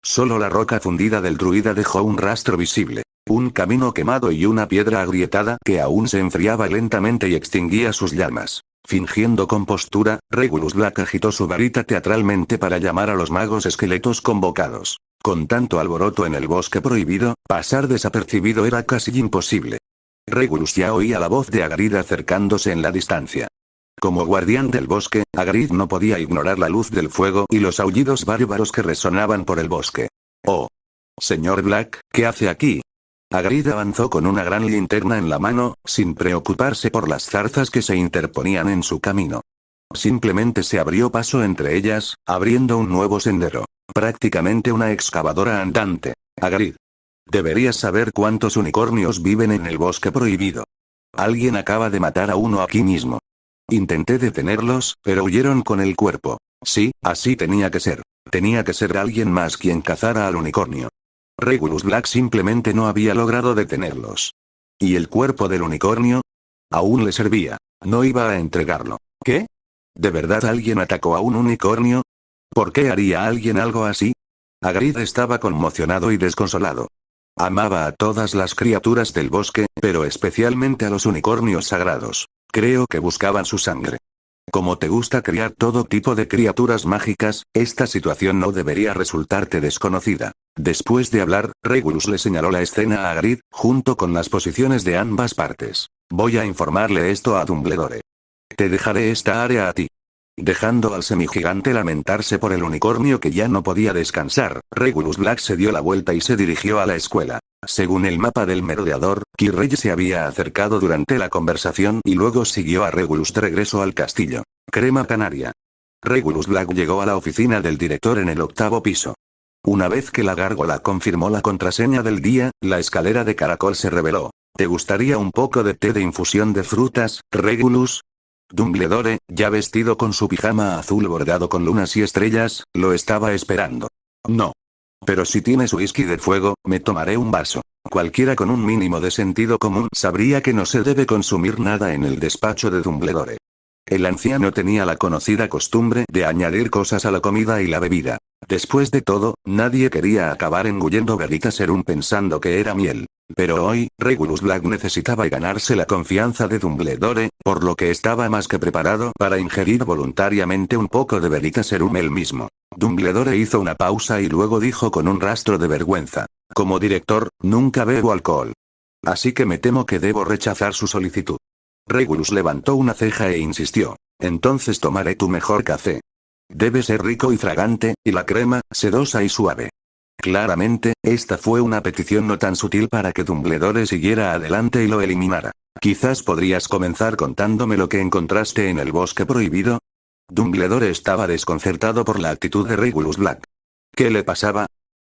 Solo la roca fundida del druida dejó un rastro visible. Un camino quemado y una piedra agrietada que aún se enfriaba lentamente y extinguía sus llamas. Fingiendo compostura, Regulus Black agitó su varita teatralmente para llamar a los magos esqueletos convocados. Con tanto alboroto en el bosque prohibido, pasar desapercibido era casi imposible. Regulus ya oía la voz de Hagrid acercándose en la distancia. Como guardián del bosque, Hagrid no podía ignorar la luz del fuego y los aullidos bárbaros que resonaban por el bosque. «Oh. Señor Black, ¿qué hace aquí?» Hagrid avanzó con una gran linterna en la mano, sin preocuparse por las zarzas que se interponían en su camino. Simplemente se abrió paso entre ellas, abriendo un nuevo sendero. Prácticamente una excavadora andante. Hagrid. Deberías saber cuántos unicornios viven en el bosque prohibido. Alguien acaba de matar a uno aquí mismo. Intenté detenerlos, pero huyeron con el cuerpo. Sí, así tenía que ser. Tenía que ser alguien más quien cazara al unicornio. Regulus Black simplemente no había logrado detenerlos. ¿Y el cuerpo del unicornio? Aún le servía. No iba a entregarlo. ¿Qué? ¿De verdad alguien atacó a un unicornio? ¿Por qué haría alguien algo así? Hagrid estaba conmocionado y desconsolado. Amaba a todas las criaturas del bosque, pero especialmente a los unicornios sagrados. Creo que buscaban su sangre. Como te gusta criar todo tipo de criaturas mágicas, esta situación no debería resultarte desconocida. Después de hablar, Regulus le señaló la escena a Hagrid, junto con las posiciones de ambas partes. Voy a informarle esto a Dumbledore. Te dejaré esta área a ti. Dejando al semigigante lamentarse por el unicornio que ya no podía descansar, Regulus Black se dio la vuelta y se dirigió a la escuela. Según el mapa del merodeador, Quirrell se había acercado durante la conversación y luego siguió a Regulus de regreso al castillo. Crema canaria. Regulus Black llegó a la oficina del director en el 8º piso. Una vez que la gárgola confirmó la contraseña del día, la escalera de caracol se reveló. ¿Te gustaría un poco de té de infusión de frutas, Regulus? Dumbledore, ya vestido con su pijama azul bordado con lunas y estrellas, lo estaba esperando. No. Pero si tienes whisky de fuego, me tomaré un vaso. Cualquiera con un mínimo de sentido común sabría que no se debe consumir nada en el despacho de Dumbledore. El anciano tenía la conocida costumbre de añadir cosas a la comida y la bebida. Después de todo, nadie quería acabar engullendo Veritaserum pensando que era miel. Pero hoy, Regulus Black necesitaba ganarse la confianza de Dumbledore, por lo que estaba más que preparado para ingerir voluntariamente un poco de Veritaserum él mismo. Dumbledore hizo una pausa y luego dijo con un rastro de vergüenza. Como director, nunca bebo alcohol. Así que me temo que debo rechazar su solicitud. Regulus levantó una ceja e insistió. Entonces tomaré tu mejor café. Debe ser rico y fragante, y la crema, sedosa y suave. Claramente, esta fue una petición no tan sutil para que Dumbledore siguiera adelante y lo eliminara. Quizás podrías comenzar contándome lo que encontraste en el bosque prohibido. Dumbledore estaba desconcertado por la actitud de Regulus Black. ¿Qué le pasaba?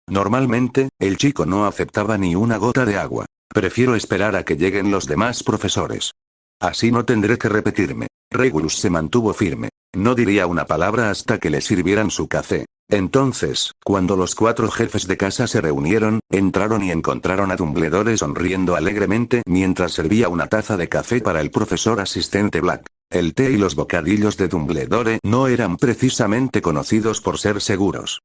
Normalmente, el chico no aceptaba ni una gota de agua. Prefiero esperar a que lleguen los demás profesores. Así no tendré que repetirme. Regulus se mantuvo firme. No diría una palabra hasta que le sirvieran su café. Entonces, cuando los 4 jefes de casa se reunieron, entraron y encontraron a Dumbledore sonriendo alegremente mientras servía una taza de café para el profesor asistente Black. El té y los bocadillos de Dumbledore no eran precisamente conocidos por ser seguros.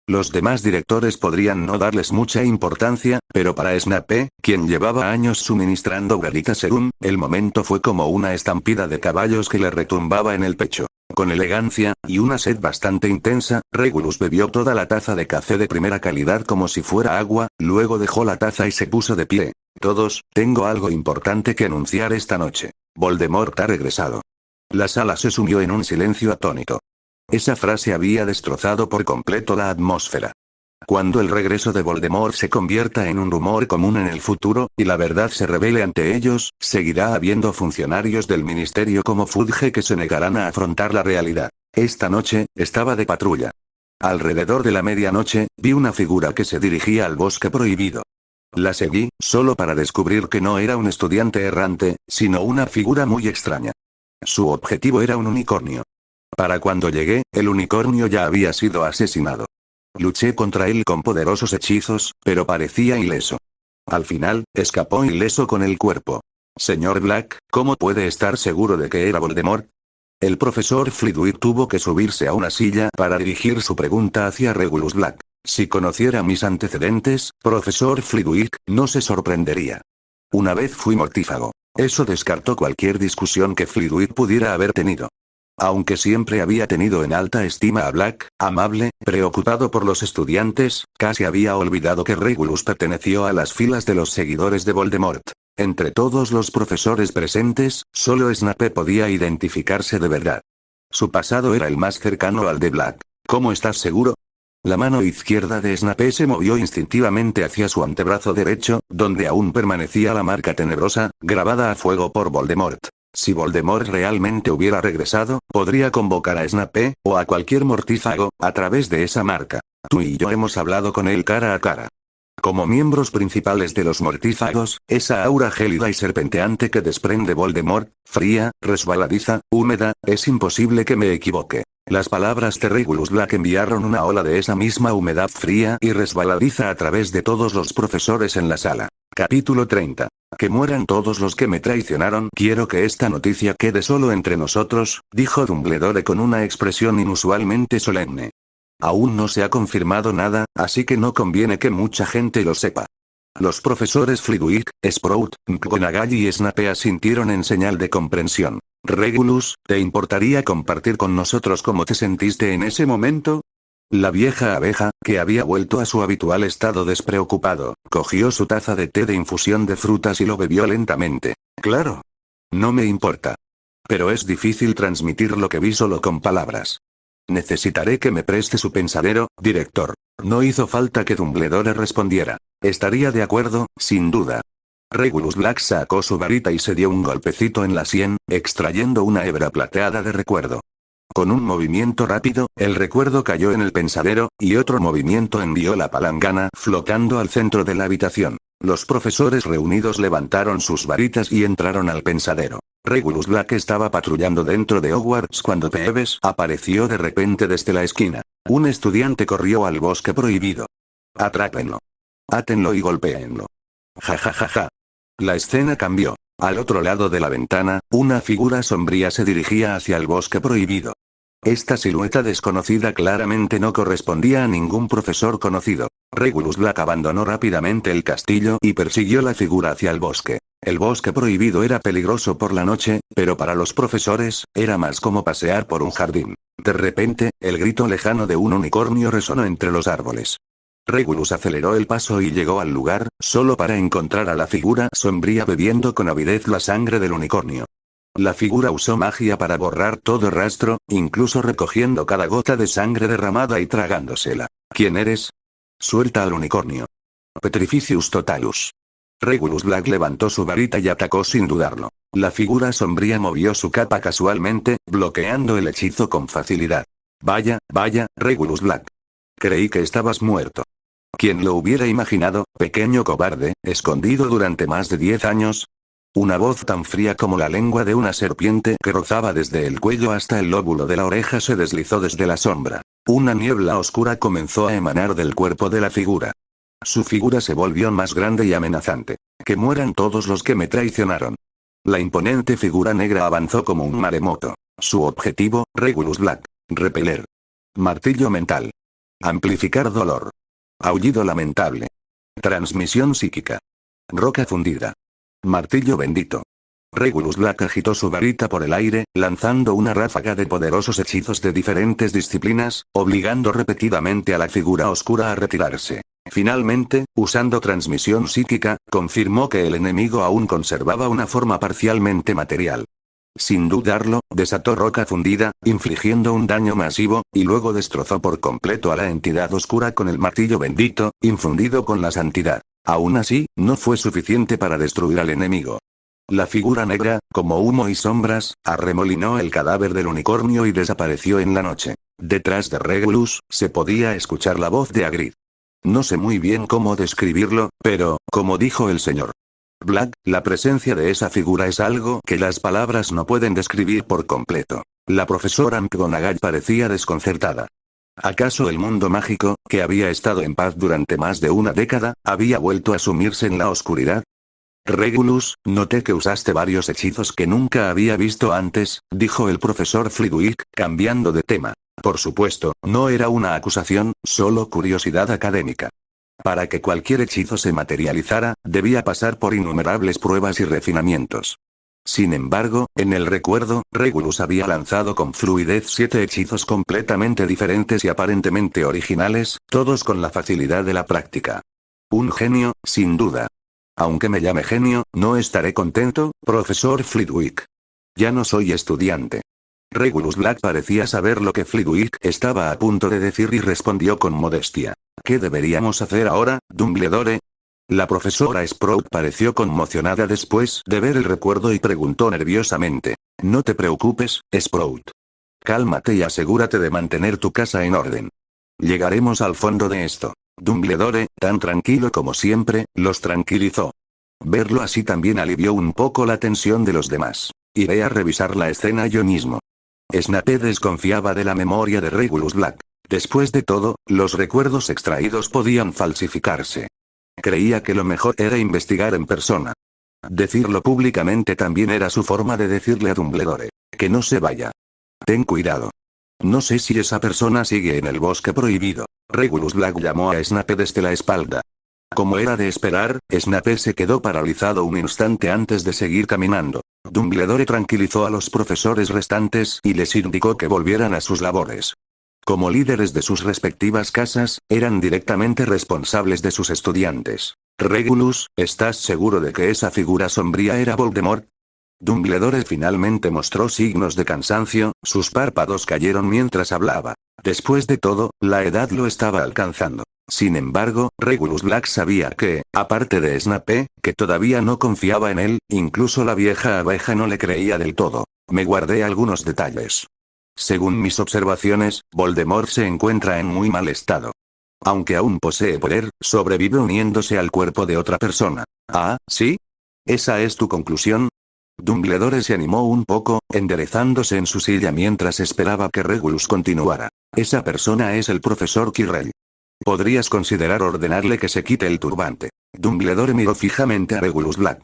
Los demás directores podrían no darles mucha importancia, pero para Snape, quien llevaba años suministrando Garlic Serum, el momento fue como una estampida de caballos que le retumbaba en el pecho. Con elegancia, y una sed bastante intensa, Regulus bebió toda la taza de café de primera calidad como si fuera agua, luego dejó la taza y se puso de pie. Todos, tengo algo importante que anunciar esta noche. Voldemort ha regresado. La sala se sumió en un silencio atónito. Esa frase había destrozado por completo la atmósfera. Cuando el regreso de Voldemort se convierta en un rumor común en el futuro, y la verdad se revele ante ellos, seguirá habiendo funcionarios del ministerio como Fudge que se negarán a afrontar la realidad. Esta noche, estaba de patrulla. Alrededor de la medianoche, vi una figura que se dirigía al bosque prohibido. La seguí, solo para descubrir que no era un estudiante errante, sino una figura muy extraña. Su objetivo era un unicornio. Para cuando llegué, el unicornio ya había sido asesinado. Luché contra él con poderosos hechizos, pero parecía ileso. Al final, escapó ileso con el cuerpo. Señor Black, ¿cómo puede estar seguro de que era Voldemort? El profesor Flitwick tuvo que subirse a una silla para dirigir su pregunta hacia Regulus Black. Si conociera mis antecedentes, profesor Flitwick, no se sorprendería. Una vez fui mortífago. Eso descartó cualquier discusión que Flitwick pudiera haber tenido. Aunque siempre había tenido en alta estima a Black, amable, preocupado por los estudiantes, casi había olvidado que Regulus perteneció a las filas de los seguidores de Voldemort. Entre todos los profesores presentes, solo Snape podía identificarse de verdad. Su pasado era el más cercano al de Black. ¿Cómo estás seguro? La mano izquierda de Snape se movió instintivamente hacia su antebrazo derecho, donde aún permanecía la marca tenebrosa, grabada a fuego por Voldemort. Si Voldemort realmente hubiera regresado, podría convocar a Snape, o a cualquier mortífago, a través de esa marca. Tú y yo hemos hablado con él cara a cara. Como miembros principales de los mortífagos, esa aura gélida y serpenteante que desprende Voldemort, fría, resbaladiza, húmeda, es imposible que me equivoque. Las palabras de Regulus Black enviaron una ola de esa misma humedad fría y resbaladiza a través de todos los profesores en la sala. Capítulo 30. Que mueran todos los que me traicionaron. Quiero que esta noticia quede solo entre nosotros, dijo Dumbledore con una expresión inusualmente solemne. Aún no se ha confirmado nada, así que no conviene que mucha gente lo sepa. Los profesores Flitwick, Sprout, McGonagall y Snape asintieron en señal de comprensión. Regulus, ¿te importaría compartir con nosotros cómo te sentiste en ese momento? La vieja abeja, que había vuelto a su habitual estado despreocupado, cogió su taza de té de infusión de frutas y lo bebió lentamente. Claro. No me importa. Pero es difícil transmitir lo que vi solo con palabras. Necesitaré que me preste su pensadero, director. No hizo falta que Dumbledore respondiera. Estaría de acuerdo, sin duda. Regulus Black sacó su varita y se dio un golpecito en la sien, extrayendo una hebra plateada de recuerdo. Con un movimiento rápido, el recuerdo cayó en el pensadero, y otro movimiento envió la palangana flotando al centro de la habitación. Los profesores reunidos levantaron sus varitas y entraron al pensadero. Regulus Black estaba patrullando dentro de Hogwarts cuando Peeves apareció de repente desde la esquina. Un estudiante corrió al bosque prohibido. Atrápenlo. Átenlo y golpéenlo. Ja ja ja ja. La escena cambió. Al otro lado de la ventana, una figura sombría se dirigía hacia el bosque prohibido. Esta silueta desconocida claramente no correspondía a ningún profesor conocido. Regulus Black abandonó rápidamente el castillo y persiguió la figura hacia el bosque. El bosque prohibido era peligroso por la noche, pero para los profesores, era más como pasear por un jardín. De repente, el grito lejano de un unicornio resonó entre los árboles. Regulus aceleró el paso y llegó al lugar, solo para encontrar a la figura sombría bebiendo con avidez la sangre del unicornio. La figura usó magia para borrar todo rastro, incluso recogiendo cada gota de sangre derramada y tragándosela. ¿Quién eres? Suelta al unicornio. Petrificius totalus. Regulus Black levantó su varita y atacó sin dudarlo. La figura sombría movió su capa casualmente, bloqueando el hechizo con facilidad. Vaya, Regulus Black. Creí que estabas muerto. ¿Quién lo hubiera imaginado, pequeño cobarde, escondido durante más de 10 años? Una voz tan fría como la lengua de una serpiente que rozaba desde el cuello hasta el lóbulo de la oreja se deslizó desde la sombra. Una niebla oscura comenzó a emanar del cuerpo de la figura. Su figura se volvió más grande y amenazante. Que mueran todos los que me traicionaron. La imponente figura negra avanzó como un maremoto. Su objetivo, Regulus Black. Repeler. Martillo mental. Amplificar dolor. Aullido lamentable. Transmisión psíquica. Roca fundida. Martillo bendito. Regulus Black agitó su varita por el aire, lanzando una ráfaga de poderosos hechizos de diferentes disciplinas, obligando repetidamente a la figura oscura a retirarse. Finalmente, usando transmisión psíquica, confirmó que el enemigo aún conservaba una forma parcialmente material. Sin dudarlo, desató roca fundida, infligiendo un daño masivo, y luego destrozó por completo a la entidad oscura con el martillo bendito, infundido con la santidad. Aún así, no fue suficiente para destruir al enemigo. La figura negra, como humo y sombras, arremolinó el cadáver del unicornio y desapareció en la noche. Detrás de Regulus, se podía escuchar la voz de Hagrid. No sé muy bien cómo describirlo, pero, como dijo el señor Black, la presencia de esa figura es algo que las palabras no pueden describir por completo. La profesora McGonagall parecía desconcertada. ¿Acaso el mundo mágico, que había estado en paz durante más de una década, había vuelto a sumirse en la oscuridad? Regulus, noté que usaste varios hechizos que nunca había visto antes, dijo el profesor Flitwick, cambiando de tema. Por supuesto, no era una acusación, solo curiosidad académica. Para que cualquier hechizo se materializara, debía pasar por innumerables pruebas y refinamientos. Sin embargo, en el recuerdo, Regulus había lanzado con fluidez 7 hechizos completamente diferentes y aparentemente originales, todos con la facilidad de la práctica. Un genio, sin duda. Aunque me llame genio, no estaré contento, profesor Flitwick. Ya no soy estudiante. Regulus Black parecía saber lo que Flitwick estaba a punto de decir y respondió con modestia. ¿Qué deberíamos hacer ahora, Dumbledore? La profesora Sprout pareció conmocionada después de ver el recuerdo y preguntó nerviosamente. No te preocupes, Sprout. Cálmate y asegúrate de mantener tu casa en orden. Llegaremos al fondo de esto. Dumbledore, tan tranquilo como siempre, los tranquilizó. Verlo así también alivió un poco la tensión de los demás. Iré a revisar la escena yo mismo. Snape desconfiaba de la memoria de Regulus Black. Después de todo, los recuerdos extraídos podían falsificarse. Creía que lo mejor era investigar en persona. Decirlo públicamente también era su forma de decirle a Dumbledore que no se vaya. Ten cuidado. No sé si esa persona sigue en el bosque prohibido. Regulus Black llamó a Snape desde la espalda. Como era de esperar, Snape se quedó paralizado un instante antes de seguir caminando. Dumbledore tranquilizó a los profesores restantes y les indicó que volvieran a sus labores. Como líderes de sus respectivas casas, eran directamente responsables de sus estudiantes. Regulus, ¿estás seguro de que esa figura sombría era Voldemort? Dumbledore finalmente mostró signos de cansancio, sus párpados cayeron mientras hablaba. Después de todo, la edad lo estaba alcanzando. Sin embargo, Regulus Black sabía que, aparte de Snape, que todavía no confiaba en él, incluso la vieja abeja no le creía del todo. Me guardé algunos detalles. Según mis observaciones, Voldemort se encuentra en muy mal estado. Aunque aún posee poder, sobrevive uniéndose al cuerpo de otra persona. ¿Ah, sí? ¿Esa es tu conclusión? Dumbledore se animó un poco, enderezándose en su silla mientras esperaba que Regulus continuara. Esa persona es el profesor Quirrell. ¿Podrías considerar ordenarle que se quite el turbante? Dumbledore miró fijamente a Regulus Black.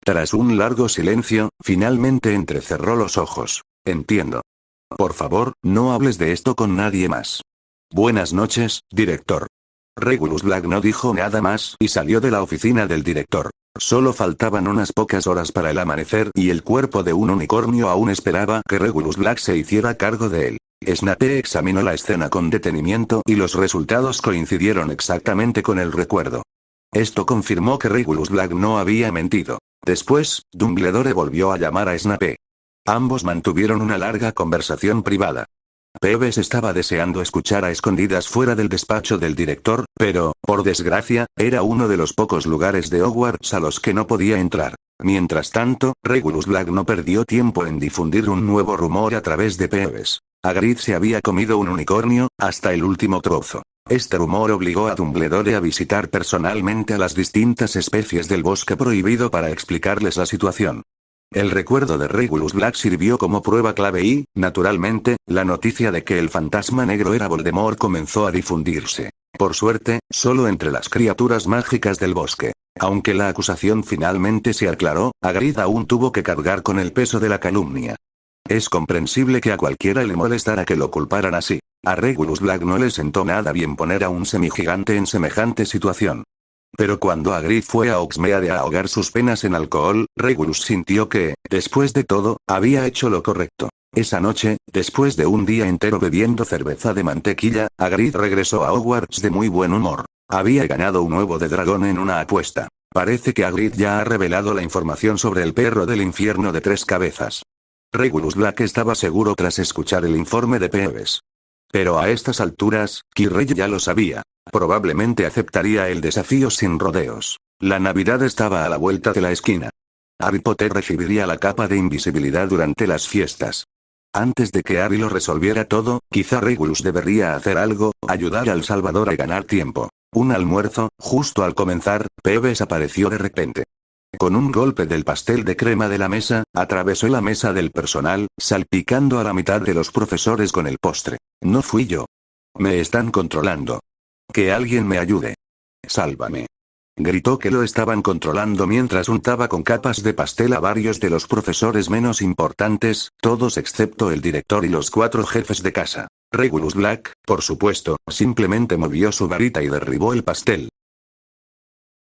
Tras un largo silencio, finalmente entrecerró los ojos. Entiendo. Por favor, no hables de esto con nadie más. Buenas noches, director. Regulus Black no dijo nada más y salió de la oficina del director. Solo faltaban unas pocas horas para el amanecer y el cuerpo de un unicornio aún esperaba que Regulus Black se hiciera cargo de él. Snape examinó la escena con detenimiento y los resultados coincidieron exactamente con el recuerdo. Esto confirmó que Regulus Black no había mentido. Después, Dumbledore volvió a llamar a Snape. Ambos mantuvieron una larga conversación privada. Peeves estaba deseando escuchar a escondidas fuera del despacho del director, pero, por desgracia, era uno de los pocos lugares de Hogwarts a los que no podía entrar. Mientras tanto, Regulus Black no perdió tiempo en difundir un nuevo rumor a través de Peeves. Hagrid se había comido un unicornio, hasta el último trozo. Este rumor obligó a Dumbledore a visitar personalmente a las distintas especies del bosque prohibido para explicarles la situación. El recuerdo de Regulus Black sirvió como prueba clave y, naturalmente, la noticia de que el fantasma negro era Voldemort comenzó a difundirse. Por suerte, solo entre las criaturas mágicas del bosque. Aunque la acusación finalmente se aclaró, Hagrid aún tuvo que cargar con el peso de la calumnia. Es comprensible que a cualquiera le molestara que lo culparan así. A Regulus Black no le sentó nada bien poner a un semigigante en semejante situación. Pero cuando Hagrid fue a Hogsmeade a ahogar sus penas en alcohol, Regulus sintió que, después de todo, había hecho lo correcto. Esa noche, después de un día entero bebiendo cerveza de mantequilla, Hagrid regresó a Hogwarts de muy buen humor. Había ganado un huevo de dragón en una apuesta. Parece que Hagrid ya ha revelado la información sobre el perro del infierno de 3 cabezas. Regulus Black estaba seguro tras escuchar el informe de Peeves. Pero a estas alturas, Quirrell ya lo sabía. Probablemente aceptaría el desafío sin rodeos. La Navidad estaba a la vuelta de la esquina. Harry Potter recibiría la capa de invisibilidad durante las fiestas. Antes de que Harry lo resolviera todo, quizá Regulus debería hacer algo, ayudar al Salvador a ganar tiempo. Un almuerzo, justo al comenzar, Peeves apareció de repente. Con un golpe del pastel de crema de la mesa, atravesó la mesa del personal, salpicando a la mitad de los profesores con el postre. No fui yo. Me están controlando. Que alguien me ayude. Sálvame. Gritó que lo estaban controlando mientras untaba con capas de pastel a varios de los profesores menos importantes, todos excepto el director y los 4 jefes de casa. Regulus Black, por supuesto, simplemente movió su varita y derribó el pastel.